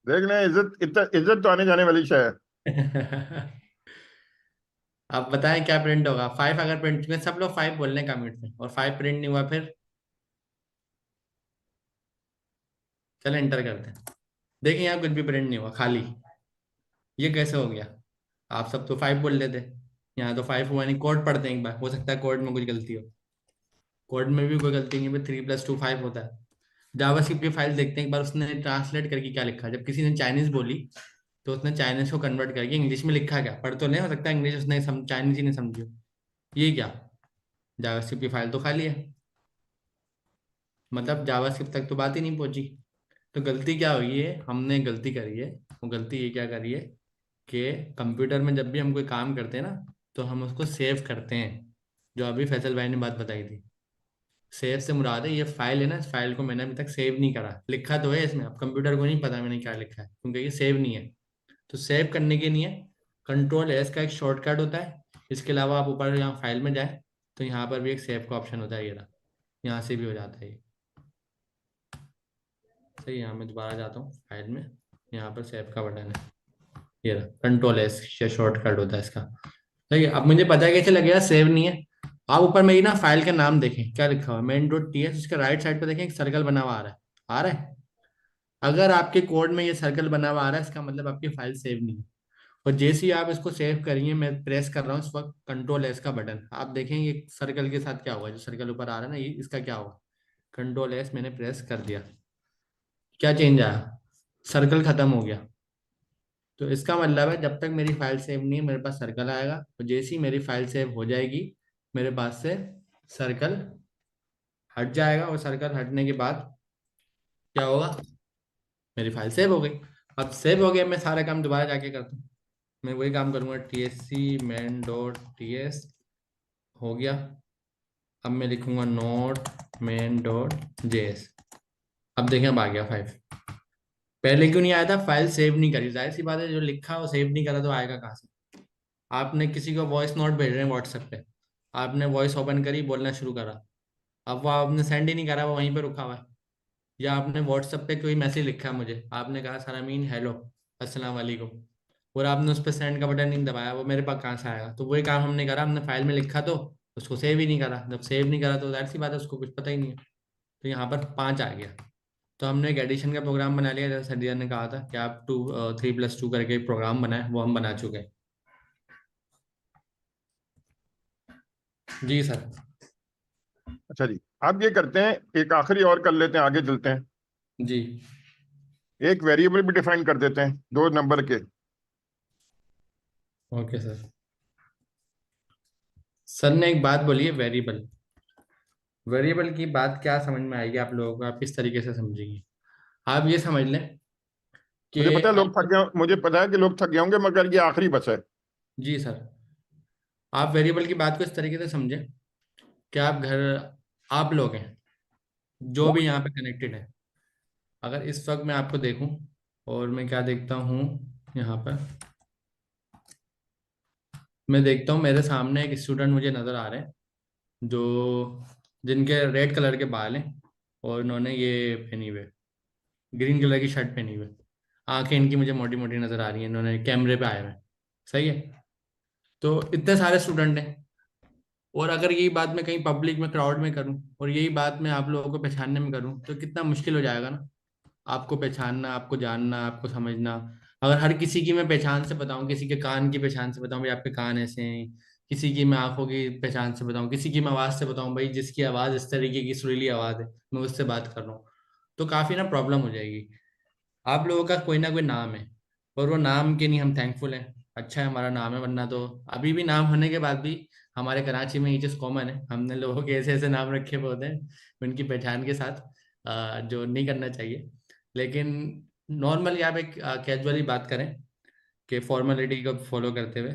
देख लें, इज्जत तो आने जाने वाली शायद। आप बताएं क्या प्रिंट होगा। 5 अगर प्रिंट, में सब लोग 5 बोल रहे हैं कमेंट में, और 5 प्रिंट नहीं हुआ फिर, चलो एंटर करते हैं। देखिए यहाँ कुछ भी प्रिंट नहीं हुआ, खाली, ये कैसे हो गया? आप सब तो 5 बोल लेते, यहाँ तो 5 हुआ नहीं। कोड पढ़ते हैं एक बार, हो सकता है कोड में कुछ गलती हो। कोड में भी कोई गलती नहीं है, 3 + 2 5 होता है। जावास्क्रिप्ट की फाइल देखते हैं एक बार, उसने ट्रांसलेट करके क्या लिखा। जब किसी ने चाइनीज बोली तो उसने चाइनीज को कन्वर्ट करके इंग्लिश में लिखा, क्या पढ़ तो नहीं हो सकता इंग्लिश उसने चाइनीज ही नहीं समझी हो। ये क्या, जावास्क्रिप्ट की फाइल तो खाली है, मतलब जावास्क्रिप्ट तक तो बात ही नहीं पहुंची। तो गलती क्या हुई है, हमने गलती करी है। वो गलती ये क्या करी है कि कंप्यूटर में जब भी हम कोई काम करते हैं ना, तो हम उसको सेव करते हैं। जो अभी फैसल भाई ने बात बताई थी, सेव से मुराद है ये फाइल है ना, इस फाइल को मैंने अभी तक सेव नहीं करा। लिखा तो है इसमें, अब कंप्यूटर को नहीं पता मैंने क्या लिखा है, क्योंकि ये सेव नहीं है। तो सेव करने के लिए कंट्रोल एस का एक शॉर्टकट होता है। इसके अलावा आप ऊपर यहाँ फाइल में जाए तो यहाँ पर भी एक सेव का ऑप्शन होता है, ये रहा। यहाँ से भी हो जाता है ये। सही, यहाँ मैं दोबारा जाता हूँ फाइल में, यहाँ पर सेव का बटन है, ये रहा। कंट्रोल एस या शॉर्टकट होता है इसका। ठीक है, अब मुझे पता है कैसे लगेगा सेव नहीं है। आप ऊपर मेरी ना फाइल का नाम देखें क्या लिखा हुआ है, main.ts। उसके राइट साइड पे देखें एक सर्कल बना हुआ आ रहा है, आ रहा है। अगर आपके कोड में ये सर्कल बना हुआ आ रहा है, इसका मतलब आपकी फाइल सेव नहीं है। और जैसे ही आप इसको सेव करिए, मैं प्रेस कर रहा हूँ इस वक्त कंट्रोल एस का बटन, आप देखेंगे ये सर्कल के साथ क्या हुआ, जो सर्कल ऊपर आ रहा है ना, ये इसका क्या हुआ। कंट्रोल एस मैंने प्रेस कर दिया, क्या चेंज आया, सर्कल खत्म हो गया। तो इसका मतलब है जब तक मेरी फाइल सेव नहीं है मेरे पास सर्कल आएगा, और जैसे ही मेरी फाइल सेव हो जाएगी मेरे पास से सर्कल हट जाएगा। और सर्कल हटने के बाद क्या होगा, मेरी फाइल सेव हो गई। अब सेव हो गया, मैं सारा काम दोबारा जाके करता हूँ। मैं वही काम करूँगा, tsc main.ts हो गया। अब मैं लिखूंगा नोट main.js। अब देखें अब आ गया 5। पहले क्यों नहीं आया था, फाइल सेव नहीं करी। जाहिर सी बात है, जो लिखा वो सेव नहीं करा तो आएगा कहाँ से। आपने किसी को वॉइस नोट भेज रहे हैं व्हाट्सएप पे, आपने वॉइस ओपन करी, बोलना शुरू करा, अब वो आपने सेंड ही नहीं करा, वो वहीं पे रुका हुआ है। या आपने व्हाट्सएप पे कोई मैसेज लिखा है मुझे, आपने कहा सलामीन हेलो अस्सलाम वालेकुम, और आपने उस पर सेंड का बटन नहीं दबाया, वो मेरे पास कहाँ से आएगा। तो वही काम हमने करा, हमने फाइल में लिखा तो उसको सेव ही नहीं करा। जब सेव नहीं करा तो जाहिर सी बात है उसको कुछ पता ही नहीं है। तो यहाँ पर 5 आ गया। तो हमने एक एडिशन का प्रोग्राम बना लिया, जैसे सर ने कहा था कि आप 3+2 करके एक प्रोग्राम बनाए, वो हम बना चुके हैं। जी सर। अच्छा जी, आप ये करते हैं, एक आखिरी और कर लेते हैं, आगे चलते हैं। जी एक वेरिएबल भी डिफाइन कर देते हैं 2 नंबर के। Okay sir. सर ने एक बात बोली है, वेरिएबल। वेरिएबल की बात क्या समझ में आएगी आप लोगों को, आप किस तरीके से समझेंगे। आप ये समझ लें कि मुझे पता है लोग थक गए, मुझे पता है कि लोग थक गए होंगे, मगर ये आखिरी बस है। जी सर, आप वेरिएबल की बात को इस तरीके से समझें कि आप लोग हैं जो भी यहाँ पे कनेक्टेड है। अगर इस वक्त मैं आपको देखूं, और मैं क्या देखता हूँ यहाँ पर, मैं देखता हूँ मेरे सामने एक स्टूडेंट मुझे नज़र आ रहे हैं, जो जिनके रेड कलर के बाल हैं, और इन्होंने ये पहनी हुई ग्रीन कलर की शर्ट पहनी हुई। आंखें इनकी मुझे मोटी मोटी नज़र आ रही हैं, इन्होंने कैमरे पे आए हुए हैं। सही है। तो इतने सारे स्टूडेंट हैं, और अगर यही बात मैं कहीं पब्लिक में क्राउड में करूं, और यही बात मैं आप लोगों को पहचानने में करूं, तो कितना मुश्किल हो जाएगा ना, आपको पहचानना, आपको जानना, आपको समझना। अगर हर किसी की मैं पहचान से बताऊं, किसी के कान की पहचान से बताऊं भाई आपके कान ऐसे हैं, किसी की मैं आंखों की पहचान से बताऊं, किसी की मैं आवाज़ से बताऊं भाई जिसकी आवाज़ इस तरीके की सुरीली आवाज़ है, मैं उससे बात कर रहा हूँ, तो काफ़ी ना प्रॉब्लम हो जाएगी। आप लोगों का कोई ना कोई नाम है, और वो नाम के लिए हम थैंकफुल हैं। अच्छा है हमारा नाम है, वरना तो अभी भी नाम होने के बाद भी हमारे कराची में ये चीज़ कॉमन है, हमने लोगों के ऐसे ऐसे नाम रखे हुए होते हैं उनकी पहचान के साथ, जो नहीं करना चाहिए। लेकिन नॉर्मली आप एक कैजुअली बात करें कि फॉर्मेलिटी को फॉलो करते हुए,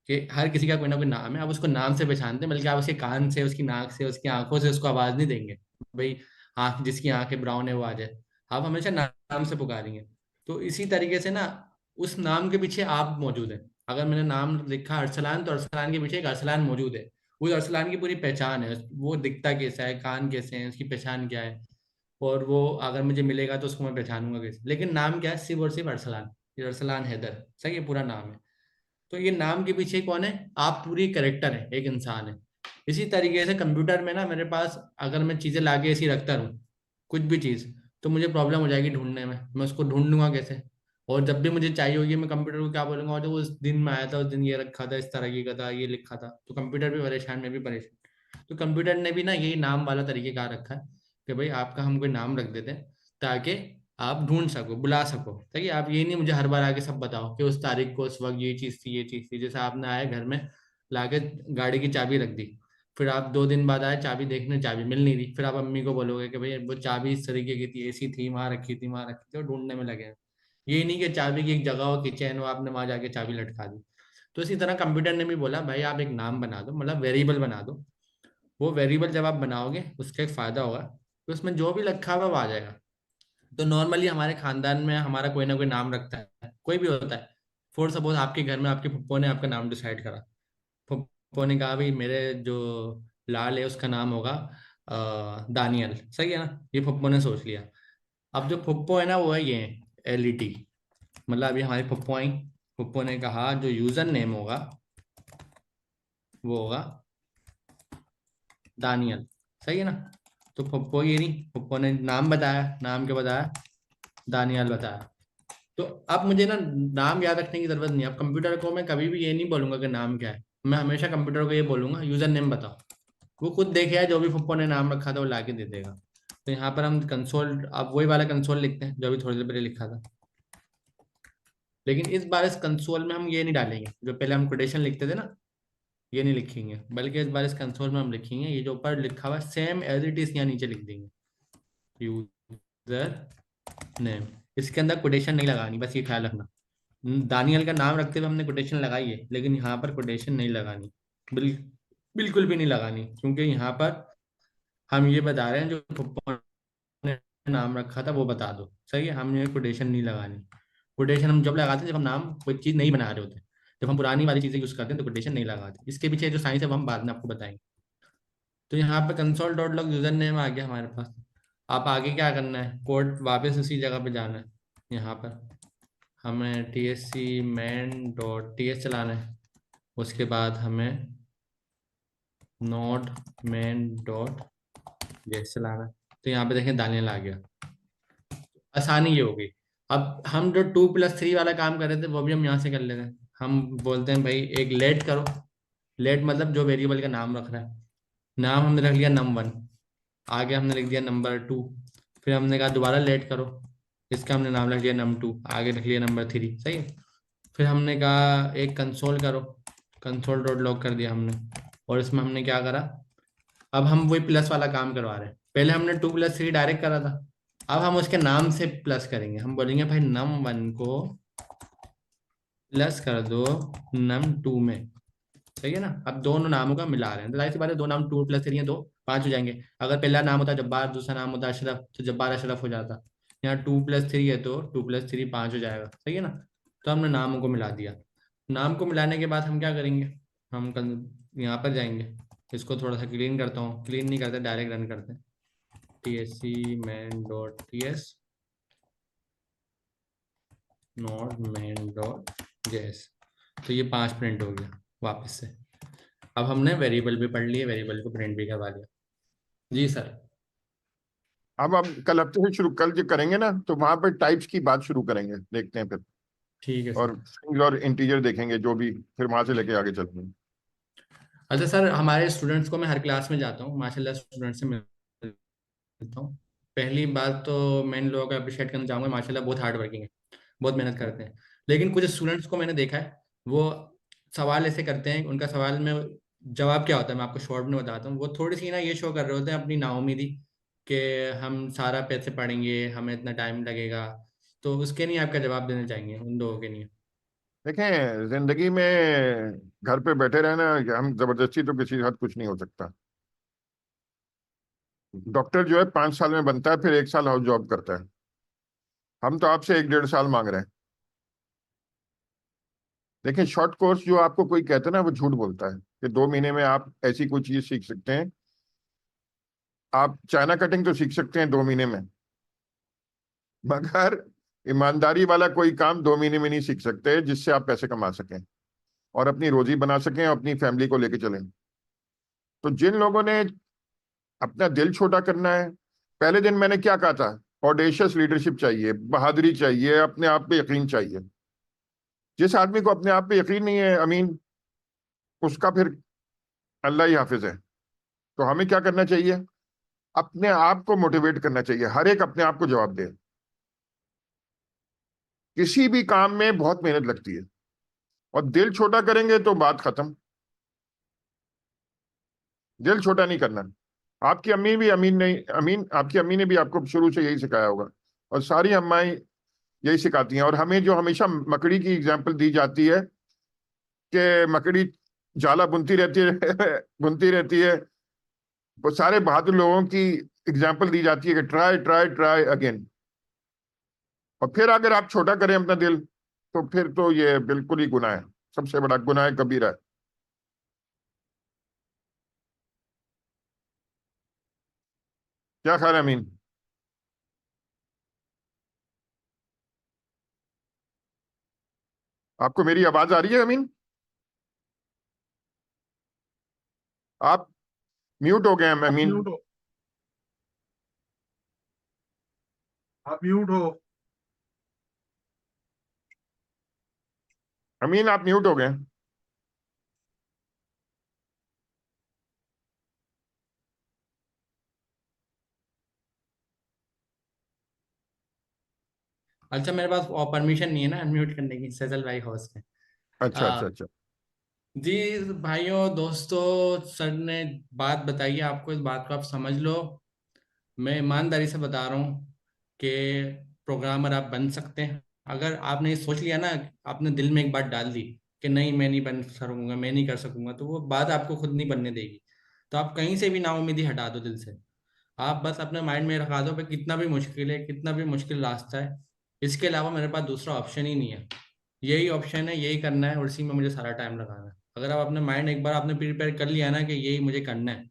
कि हर किसी का कोई ना कोई नाम है, आप उसको नाम से पहचानते हैं, बल्कि आप उसके कान से, उसकी नाक से, उसकी आंखों से उसको आवाज़ नहीं देंगे भाई आंख, जिसकी आंखें ब्राउन है वो आ जाए। आप हमेशा नाम से पुकारेंगे। तो इसी तरीके से ना उस नाम के पीछे आप मौजूद हैं। अगर मैंने नाम लिखा अरसलान, तो अरसलान के पीछे एक अरसलान मौजूद है। उस अरसलान की पूरी पहचान है, वो दिखता कैसा है, कान कैसे हैं, उसकी पहचान क्या है, और वो अगर मुझे मिलेगा तो उसको मैं पहचानूंगा कैसे। लेकिन नाम क्या है, सिर्फ और सिर्फ अरसलान। ये अरसलान हैदर, सही है, पूरा नाम है। तो ये नाम के पीछे कौन है, आप पूरी करेक्टर है, एक इंसान है। इसी तरीके से कंप्यूटर में ना मेरे पास अगर मैं चीजें लाके ऐसी रखता रहूँ, कुछ भी चीज, तो मुझे प्रॉब्लम हो जाएगी ढूंढने में, मैं उसको ढूंढूंगा कैसे। और जब भी मुझे चाहिए होगी मैं कंप्यूटर को क्या बोलूंगा, जो उस दिन में आया था, उस दिन ये रखा था, इस तरह का था, ये लिखा था, तो कंप्यूटर भी परेशान, मैं भी परेशान। तो कंप्यूटर ने भी ना यही नाम वाला तरीके कार रखा है कि भाई आपका हम कोई नाम रख देते हैं, ताकि आप ढूंढ सको, बुला सको। ठीक है, आप ये नहीं मुझे हर बार आके सब बताओ कि उस तारीख को उस वक्त ये चीज़ थी, ये चीज़ थी। जैसे आपने आए घर में लाके गाड़ी की चाबी रख दी, फिर आप 2 दिन बाद आए चाबी देखने, चाबी मिल नहीं रही, फिर आप अम्मी को बोलोगे कि भाई वो चाबी इस तरीके की थी, ऐसी थी, वहां रखी थी, वहां रखी थी, और ढूंढने में लगे हैं। ये नहीं कि चाबी की एक जगह हो, किचन हो, आपने वहां जाके चाबी लटका दी। तो इसी तरह कंप्यूटर ने भी बोला भाई आप एक नाम बना दो, मतलब वेरिएबल बना दो। वो वेरिएबल जब आप बनाओगे उसका एक फायदा होगा कि उसमें जो भी लिखा हुआ वो आ जाएगा। तो नॉर्मली हमारे खानदान में हमारा कोई ना कोई नाम रखता है, कोई भी होता है। फॉर सपोज आपके घर में आपके पप्पो ने आपका नाम डिसाइड करा। पप्पो ने कहा भाई मेरे जो लाल है उसका नाम होगा दानियल, सही है ना, ये पप्पो ने सोच लिया। अब जो पप्पो है ना वो है ये एलईटी, मतलब अभी हमारी पप्पो आई, पप्पो ने कहा जो यूजर नेम होगा वो होगा दानियल, सही है ना। तो पप्पो ये नहीं, पप्पो ने नाम बताया, नाम के बताया दानियल बताया। तो अब मुझे ना नाम याद रखने की जरूरत नहीं है। अब कंप्यूटर को मैं कभी भी ये नहीं बोलूंगा कि नाम क्या है, मैं हमेशा कंप्यूटर को ये बोलूंगा यूजर नेम बताओ। वो खुद देखेगा जो भी पप्पो ने नाम रखा था वो ला के दे देगा। तो यहाँ पर हम कंसोल, अब वही वाला कंसोल लिखते हैं जो अभी थोड़ी देर पहले लिखा था। लेकिन इस बार इस कंसोल में हम ये नहीं डालेंगे जो पहले हम कोटेशन लिखते थे ना, ये नहीं लिखेंगे, बल्कि इस बार इस कंसोल में हम लिखेंगे ये जो ऊपर लिखा हुआ सेम एज इट इज, यहाँ नीचे लिख देंगे यूजर नेम। इसके अंदर कोटेशन नहीं लगानी, बस ये ख्याल रखना। दानियल का नाम रखते हुए हमने कोटेशन लगाई है, लेकिन यहाँ पर कोटेशन नहीं लगानी, बिल, बिल्कुल भी नहीं लगानी, क्योंकि यहाँ पर हम ये बता रहे हैं जो पप्पा ने नाम रखा था वो बता दो, सही है। हमने कोटेशन नहीं लगानी। कोटेशन हम जब लगाते हैं जब हम नाम कोई चीज़ नहीं बना रहे होते, जब हम पुरानी वाली चीज़ें यूज़ करते हैं तो कोटेशन नहीं लगाते। इसके पीछे जो साइंस है वो हम बाद में आपको बताएंगे। तो यहाँ पे console dot log user name आ गया हमारे पास। आप आगे क्या करना है, कोड वापस उसी जगह पे जाना है। यहाँ पर हमें T S C man dot T S चलाना है। उसके बाद हमें नोड मैन डॉट जेएस चलाना है। तो यहाँ पे देखें दानियल आ गया। आसानी ये होगी। अब हम जो 2+3 वाला काम कर रहे थे वो भी हम यहाँ से कर लेते हैं। हम बोलते हैं भाई एक लेट करो। लेट मतलब जो वेरिएबल का नाम रख रहा है। नाम हमने रख लिया num1, आगे हमने लिख दिया नंबर 2। फिर हमने कहा दोबारा लेट करो, इसका हमने नाम रख लिया num2, आगे रख लिया नंबर 3, सही है। फिर हमने कहा एक कंसोल करो, कंसोल डॉट लॉग कर दिया हमने। और इसमें हमने क्या करा, अब हम वही प्लस वाला काम करवा रहे हैं। पहले हमने 2+3 डायरेक्ट करा था, अब हम उसके नाम से प्लस करेंगे। हम बोलेंगे भाई num1 को प्लस कर दो num2 में, सही है ना। अब दोनों नामों का मिला रहे हैं तो जाहिर सी बात है दो नाम 2+3 है, 2 5 हो जाएंगे। अगर पहला नाम होता जब्बार, दूसरा नाम होता अशरफ, तो जब्बार अशरफ हो जाता। यहाँ 2+3 है तो 2+3 5 हो जाएगा, सही है ना। तो हमने नामों को मिला दिया। नाम को मिलाने के बाद हम क्या करेंगे, हम यहाँ पर जाएंगे। इसको थोड़ा सा क्लीन करता हूँ, क्लीन नहीं करते डायरेक्ट रन करते हैं। T S C man dot T S not man dot JS. तो ये 5 प्रिंट हो गया वापस से। अब हमने वेरिएबल भी पढ़ लिए, वेरिएबल को प्रिंट भी करवा लिया। जी सर। अब हम कल हफ्ते से शुरू, कल जो करेंगे ना तो वहां पर टाइप्स की बात शुरू करेंगे, देखते हैं फिर। ठीक है और सर। स्ट्रिंग्स और इंटीजर देखेंगे जो भी, फिर वहां से लेके आगे चलेंगे। अच्छा सर, हमारे स्टूडेंट्स को मैं हर क्लास में जाता हूँ, माशाल्लाह स्टूडेंट्स से मिलता हूँ। पहली बात तो मैं इन लोगों को अप्रिशिएट करना चाहूँगा, माशाल्लाह बहुत हार्ड वर्किंग है, बहुत मेहनत करते हैं। लेकिन कुछ स्टूडेंट्स को मैंने देखा है, वो सवाल ऐसे करते हैं, उनका सवाल में जवाब क्या होता है मैं आपको शॉर्ट में बताता हूँ। वो थोड़ी सी ना ये शो कर रहे होते हैं अपनी नाउमीदी कि हम सारा पैसे पढ़ेंगे, हमें इतना टाइम लगेगा। तो उसके नहीं आपका जवाब देना चाहेंगे उन लोगों के लिए। देखें, जिंदगी में घर पे बैठे रहना, हम जबरदस्ती तो किसी के साथ कुछ नहीं हो सकता। डॉक्टर जो है 5 साल में बनता है, फिर 1 साल हाउस जॉब करता है। हम तो आपसे 1 1.5 साल मांग रहे हैं। देखिए, शॉर्ट कोर्स जो आपको कोई कहता है ना वो झूठ बोलता है कि 2 महीने में आप ऐसी कोई चीज सीख सकते हैं। आप चाइना कटिंग तो सीख सकते हैं 2 महीने में, मगर ईमानदारी वाला कोई काम 2 महीने में नहीं सीख सकते जिससे आप पैसे कमा सकें और अपनी रोजी बना सकें और अपनी फैमिली को लेके चलें। तो जिन लोगों ने अपना दिल छोटा करना है, पहले दिन मैंने क्या कहा था, ऑडेशियस लीडरशिप चाहिए, बहादुरी चाहिए, अपने आप पे यकीन चाहिए। जिस आदमी को अपने आप पे यकीन नहीं है अमीन, उसका फिर अल्लाह ही हाफिज है। तो हमें क्या करना चाहिए, अपने आप को मोटिवेट करना चाहिए। हर एक अपने आप को जवाब दे। किसी भी काम में बहुत मेहनत लगती है, और दिल छोटा करेंगे तो बात खत्म। दिल छोटा नहीं करना। आपकी अम्मी भी आपकी अम्मी ने भी आपको शुरू से यही सिखाया होगा, और सारी अम्माएं यही सिखाती हैं। और हमें जो हमेशा मकड़ी की एग्जाम्पल दी जाती है कि मकड़ी जाला बुनती रहती है बुनती रहती है, वो सारे बहादुर लोगों की एग्जाम्पल दी जाती है कि ट्राई ट्राई ट्राई अगेन। और फिर अगर आप छोटा करें अपना दिल, तो फिर तो ये बिल्कुल ही गुनाह है, सबसे बड़ा गुनाह है, कबीरा है। क्या ख्याल है अमीन? आपको मेरी आवाज आ रही है अमीन? आप म्यूट हो गए हैं आप अमीन। म्यूट हो, आप म्यूट हो। अमीन आप म्यूट हो गए हैं। अच्छा, मेरे पास परमिशन नहीं है ना अनम्यूट करने की, सैजल भाई होस्ट है। अच्छा अच्छा अच्छा। जी भाइयों दोस्तों, सर ने बात बताई है आपको, इस बात को आप समझ लो। मैं ईमानदारी से बता रहा हूँ कि प्रोग्रामर आप बन सकते हैं। अगर आपने ये सोच लिया ना, आपने दिल में एक बात डाल दी कि नहीं मैं नहीं बन सकूंगा, मैं नहीं कर सकूंगा, तो वो बात आपको खुद नहीं बनने देगी। तो आप कहीं से भी नाउम्मीदी हटा दो दिल से। आप बस अपने माइंड में रखा दो कि कितना भी मुश्किल है, कितना भी मुश्किल रास्ता है, इसके अलावा मेरे पास दूसरा ऑप्शन ही नहीं है। यही ऑप्शन है, यही करना है, और इसी में मुझे सारा टाइम लगाना है। अगर आप अपने माइंड एक बार आपने प्रिपेयर कर लिया ना कि यही मुझे करना है,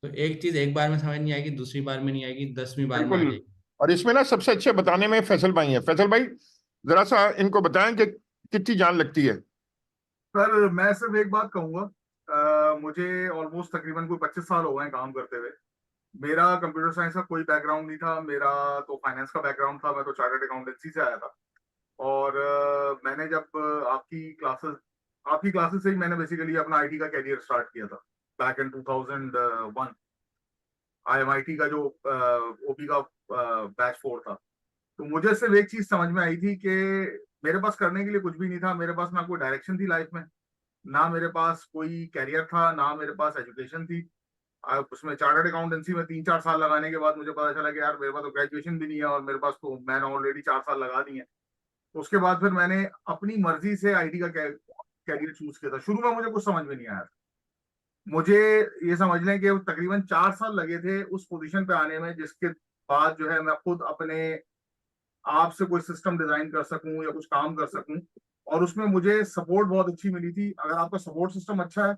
तो एक चीज एक बार में समझ नहीं आएगी, दूसरी बार में नहीं आएगी, 10वीं बार में आ बिल्कुल। जाएगी। और इसमें ना सबसे अच्छे बताने में फैसल भाई हैं। फैसल भाई जरा सा इनको बताएं कि कितनी जान लगती है। सर मैं सिर्फ एक बात कहूंगा, मुझे ऑलमोस्ट तकरीबन कोई 25 साल हो गए हैं काम करते हुए। मेरा कंप्यूटर साइंस का कोई बैकग्राउंड नहीं था, मेरा तो फाइनेंस का बैकग्राउंड था, मैं तो चार्टर्ड अकाउंटेंसी से आया था। और मैंने जब आपकी क्लासेस से ही मैंने बेसिकली अपना आईटी का कैरियर स्टार्ट किया था, बैक इन 2001। आईएमआईटी का जो ओपी का बैच 4 था। तो मुझे सिर्फ एक चीज समझ में आई थी कि मेरे पास करने के लिए कुछ भी नहीं था, मेरे पास ना कोई डायरेक्शन थी लाइफ में, ना मेरे पास कोई कैरियर था, ना मेरे पास एजुकेशन थी। उसमें चार्टर्ड अकाउंटेंसी में 3-4 साल लगाने के बाद मुझे पता चला कि यार मेरे पास तो ग्रेजुएशन भी नहीं है, और मेरे पास तो मैंने ऑलरेडी 4 साल लगा दिए हैं। तो उसके बाद फिर मैंने अपनी मर्जी से आईटी का कैरियर चूज किया था। शुरू में मुझे कुछ समझ में नहीं आया था। मुझे ये समझ लें कि तकरीबन 4 साल लगे थे उस पोजीशन पे आने में, जिसके बाद जो है मैं खुद अपने आप से कोई सिस्टम डिजाइन कर सकूं या कुछ काम कर सकूं। और उसमें मुझे सपोर्ट बहुत अच्छी मिली थी। अगर आपका सपोर्ट सिस्टम अच्छा है,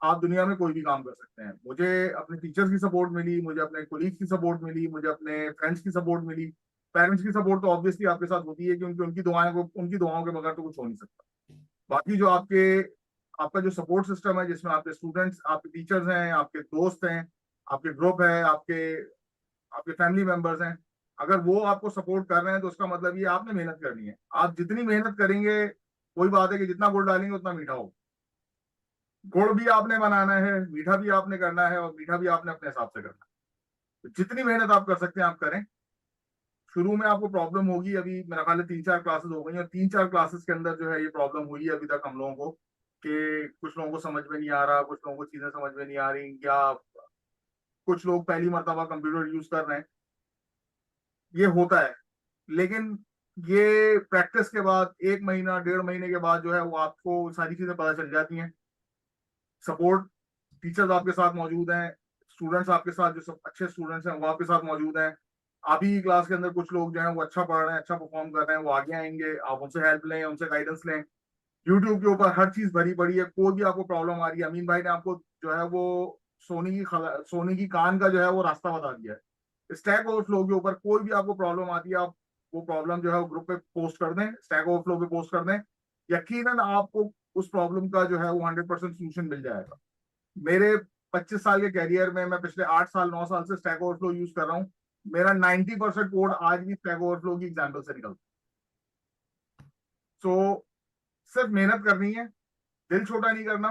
आप दुनिया में कोई भी काम कर सकते हैं। मुझे अपने टीचर्स की सपोर्ट मिली, मुझे अपने कोलीग्स की सपोर्ट मिली, मुझे अपने फ्रेंड्स की सपोर्ट मिली। पेरेंट्स की सपोर्ट तो ऑब्वियसली आपके साथ होती है, क्योंकि उनकी दुआओं के बगैर तो कुछ हो नहीं सकता। बाकी जो आपका जो सपोर्ट सिस्टम है, जिसमें आपके स्टूडेंट्स, आपके टीचर्स हैं, आपके दोस्त हैं, आपके ग्रुप है, आपके आपके फैमिली मेंबर्स हैं, अगर वो आपको सपोर्ट कर रहे हैं, तो उसका मतलब ये आपने मेहनत करनी है। आप जितनी मेहनत करेंगे, वही बात है कि जितना गुड़ डालेंगे उतना मीठा होगा। गुड़ भी आपने बनाना है, मीठा भी आपने करना है, और मीठा भी आपने अपने हिसाब से करना है। तो जितनी मेहनत आप कर सकते हैं आप करें। शुरू में आपको प्रॉब्लम होगी, अभी मेरा ख्याल है 3-4 क्लासेस हो गई, और 3-4 क्लासेस के अंदर जो है ये प्रॉब्लम हुई है अभी तक हम लोगों को, कि कुछ लोगों को समझ में नहीं आ रहा, कुछ लोगों को चीजें समझ में नहीं आ रही, या कुछ लोग पहली मर्तबा कंप्यूटर यूज कर रहे हैं। ये होता है। लेकिन ये प्रैक्टिस के बाद 1 महीना 1.5 महीने के बाद जो है वो आपको सारी चीजें पता चल जाती हैं। सपोर्ट टीचर्स आपके साथ मौजूद हैं, स्टूडेंट्स आपके साथ, जो सब अच्छे स्टूडेंट्स हैं वो आपके साथ मौजूद हैं। आप ही की क्लास के अंदर कुछ लोग जो हैं वो अच्छा पढ़ रहे हैं, अच्छा परफॉर्म कर रहे हैं, वो आगे आएंगे, आप उनसे हेल्प लें, उनसे गाइडेंस लें। यूट्यूब के ऊपर हर चीज भरी पड़ी है, कोई भी आपको प्रॉब्लम आ रही है, अमीन भाई ने आपको जो है वो सोने की कान का जो है वो रास्ता बता दिया है। स्टैक ओवरफ्लो के ऊपर कोई भी आपको प्रॉब्लम आती है, आप वो प्रॉब्लम जो है वो ग्रुप पे पोस्ट कर दें, स्टैक ओवरफ्लो पे पोस्ट कर दें। यकीनन आपको उस प्रॉब्लम का जो है वो 100% सोल्यूशन मिल जाएगा। मेरे 25 साल के कैरियर में मैं पिछले 8 साल 9 साल से स्टैक ओवरफ्लो यूज कर रहा हूँ। मेरा 90% कोड आज भी स्टैक ओवरफ्लो की एग्जाम्पल से निकलता है। सो सिर्फ मेहनत करनी है, दिल छोटा नहीं करना।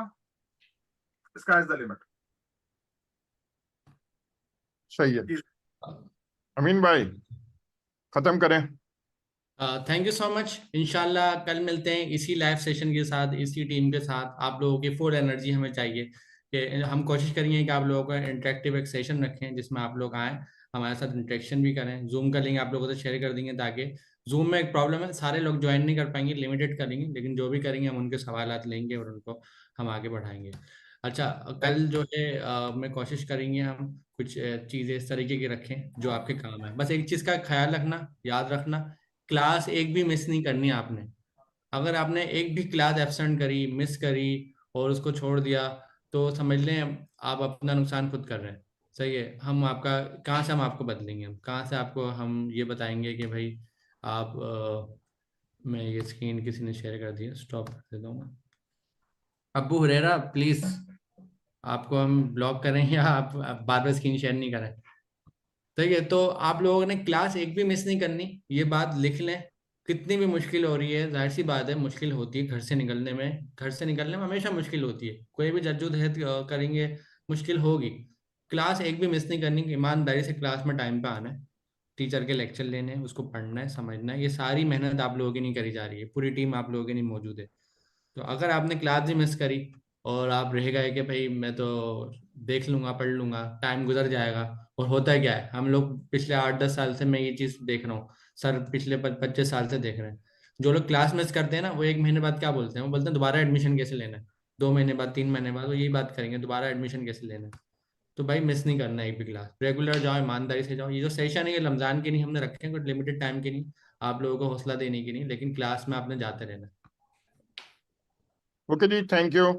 Sky is the limit. सही है। अमीन भाई खत्म करें। Thank you so much. इंशाल्लाह कल मिलते हैं इसी लाइव सेशन के साथ, इसी टीम के साथ। आप लोगों की फुल एनर्जी हमें चाहिए। कि हम कोशिश करेंगे कि आप लोगों का इंटरेक्टिव एक सेशन रखें जिसमें आप लोग आएँ, हमारे साथ इंटरेक्शन भी करें। जूम का लिंक आप लोगों से शेयर कर देंगे, ताकि जूम में एक प्रॉब्लम है, सारे लोग ज्वाइन नहीं कर पाएंगे, लिमिटेड करेंगे, लेकिन जो भी करेंगे हम उनके सवालात लेंगे और उनको हम आगे बढ़ाएंगे। अच्छा, कल जो है मैं कोशिश करेंगे हम कुछ चीज़ें इस तरीके की रखें जो आपके काम है। बस एक चीज़ का ख्याल रखना, याद रखना, क्लास एक भी मिस नहीं करनी आपने। अगर आपने एक भी क्लास एब्सेंट करी, मिस करी और उसको छोड़ दिया, तो समझ लें आप अपना नुकसान खुद कर रहे हैं। सही है, हम आपका कहाँ से हम आपको बदलेंगे, हम कहाँ से आपको हम ये बताएंगे कि भाई आप मैं ये स्क्रीन किसी ने शेयर कर दिया, स्टॉप कर देता हूँ। अब्बू हुरैरा प्लीज, आपको हम ब्लॉक करें या आप बार बार स्क्रीन शेयर नहीं करें। ठीक है, तो आप लोगों ने क्लास एक भी मिस नहीं करनी, ये बात लिख लें। कितनी भी मुश्किल हो रही है, जाहिर सी बात है मुश्किल होती है, घर से निकलने में, घर से निकलने में हमेशा मुश्किल होती है, कोई भी जद्दोजहद करेंगे मुश्किल होगी। क्लास एक भी मिस नहीं करनी, ईमानदारी से क्लास में टाइम पे आना है, टीचर के लेक्चर लेने हैं, उसको पढ़ना है, समझना है। ये सारी मेहनत आप लोगों की नहीं करी जा रही है, पूरी टीम आप लोगों की नहीं मौजूद है। तो अगर आपने क्लास भी मिस करी और आप रह गए कि भाई मैं तो देख लूंगा, पढ़ लूंगा, टाइम गुजर जाएगा, और होता है क्या है, हम लोग पिछले 8-10 साल से मैं ये चीज़ देख रहा हूँ, सर पिछले 25 साल से देख रहे हैं, जो लोग क्लास मिस करते हैं ना, वो 1 महीने बाद क्या बोलते हैं, वो बोलते हैं दोबारा एडमिशन कैसे लेना है, 2 महीने बाद, 3 महीने बाद वो यही बात करेंगे, दोबारा एडमिशन कैसे लेना है। तो भाई मिस नहीं करना है एक भी क्लास, रेगुलर जाओ, ईमानदारी से जाओ। ये जो सेशन है ये रमजान के नहीं हमने रखे हैं, कुछ लिमिटेड टाइम के नहीं, आप लोगों को हौसला देने की नहीं, लेकिन क्लास में आपने जाते रहना। ओके जी, थैंक यू।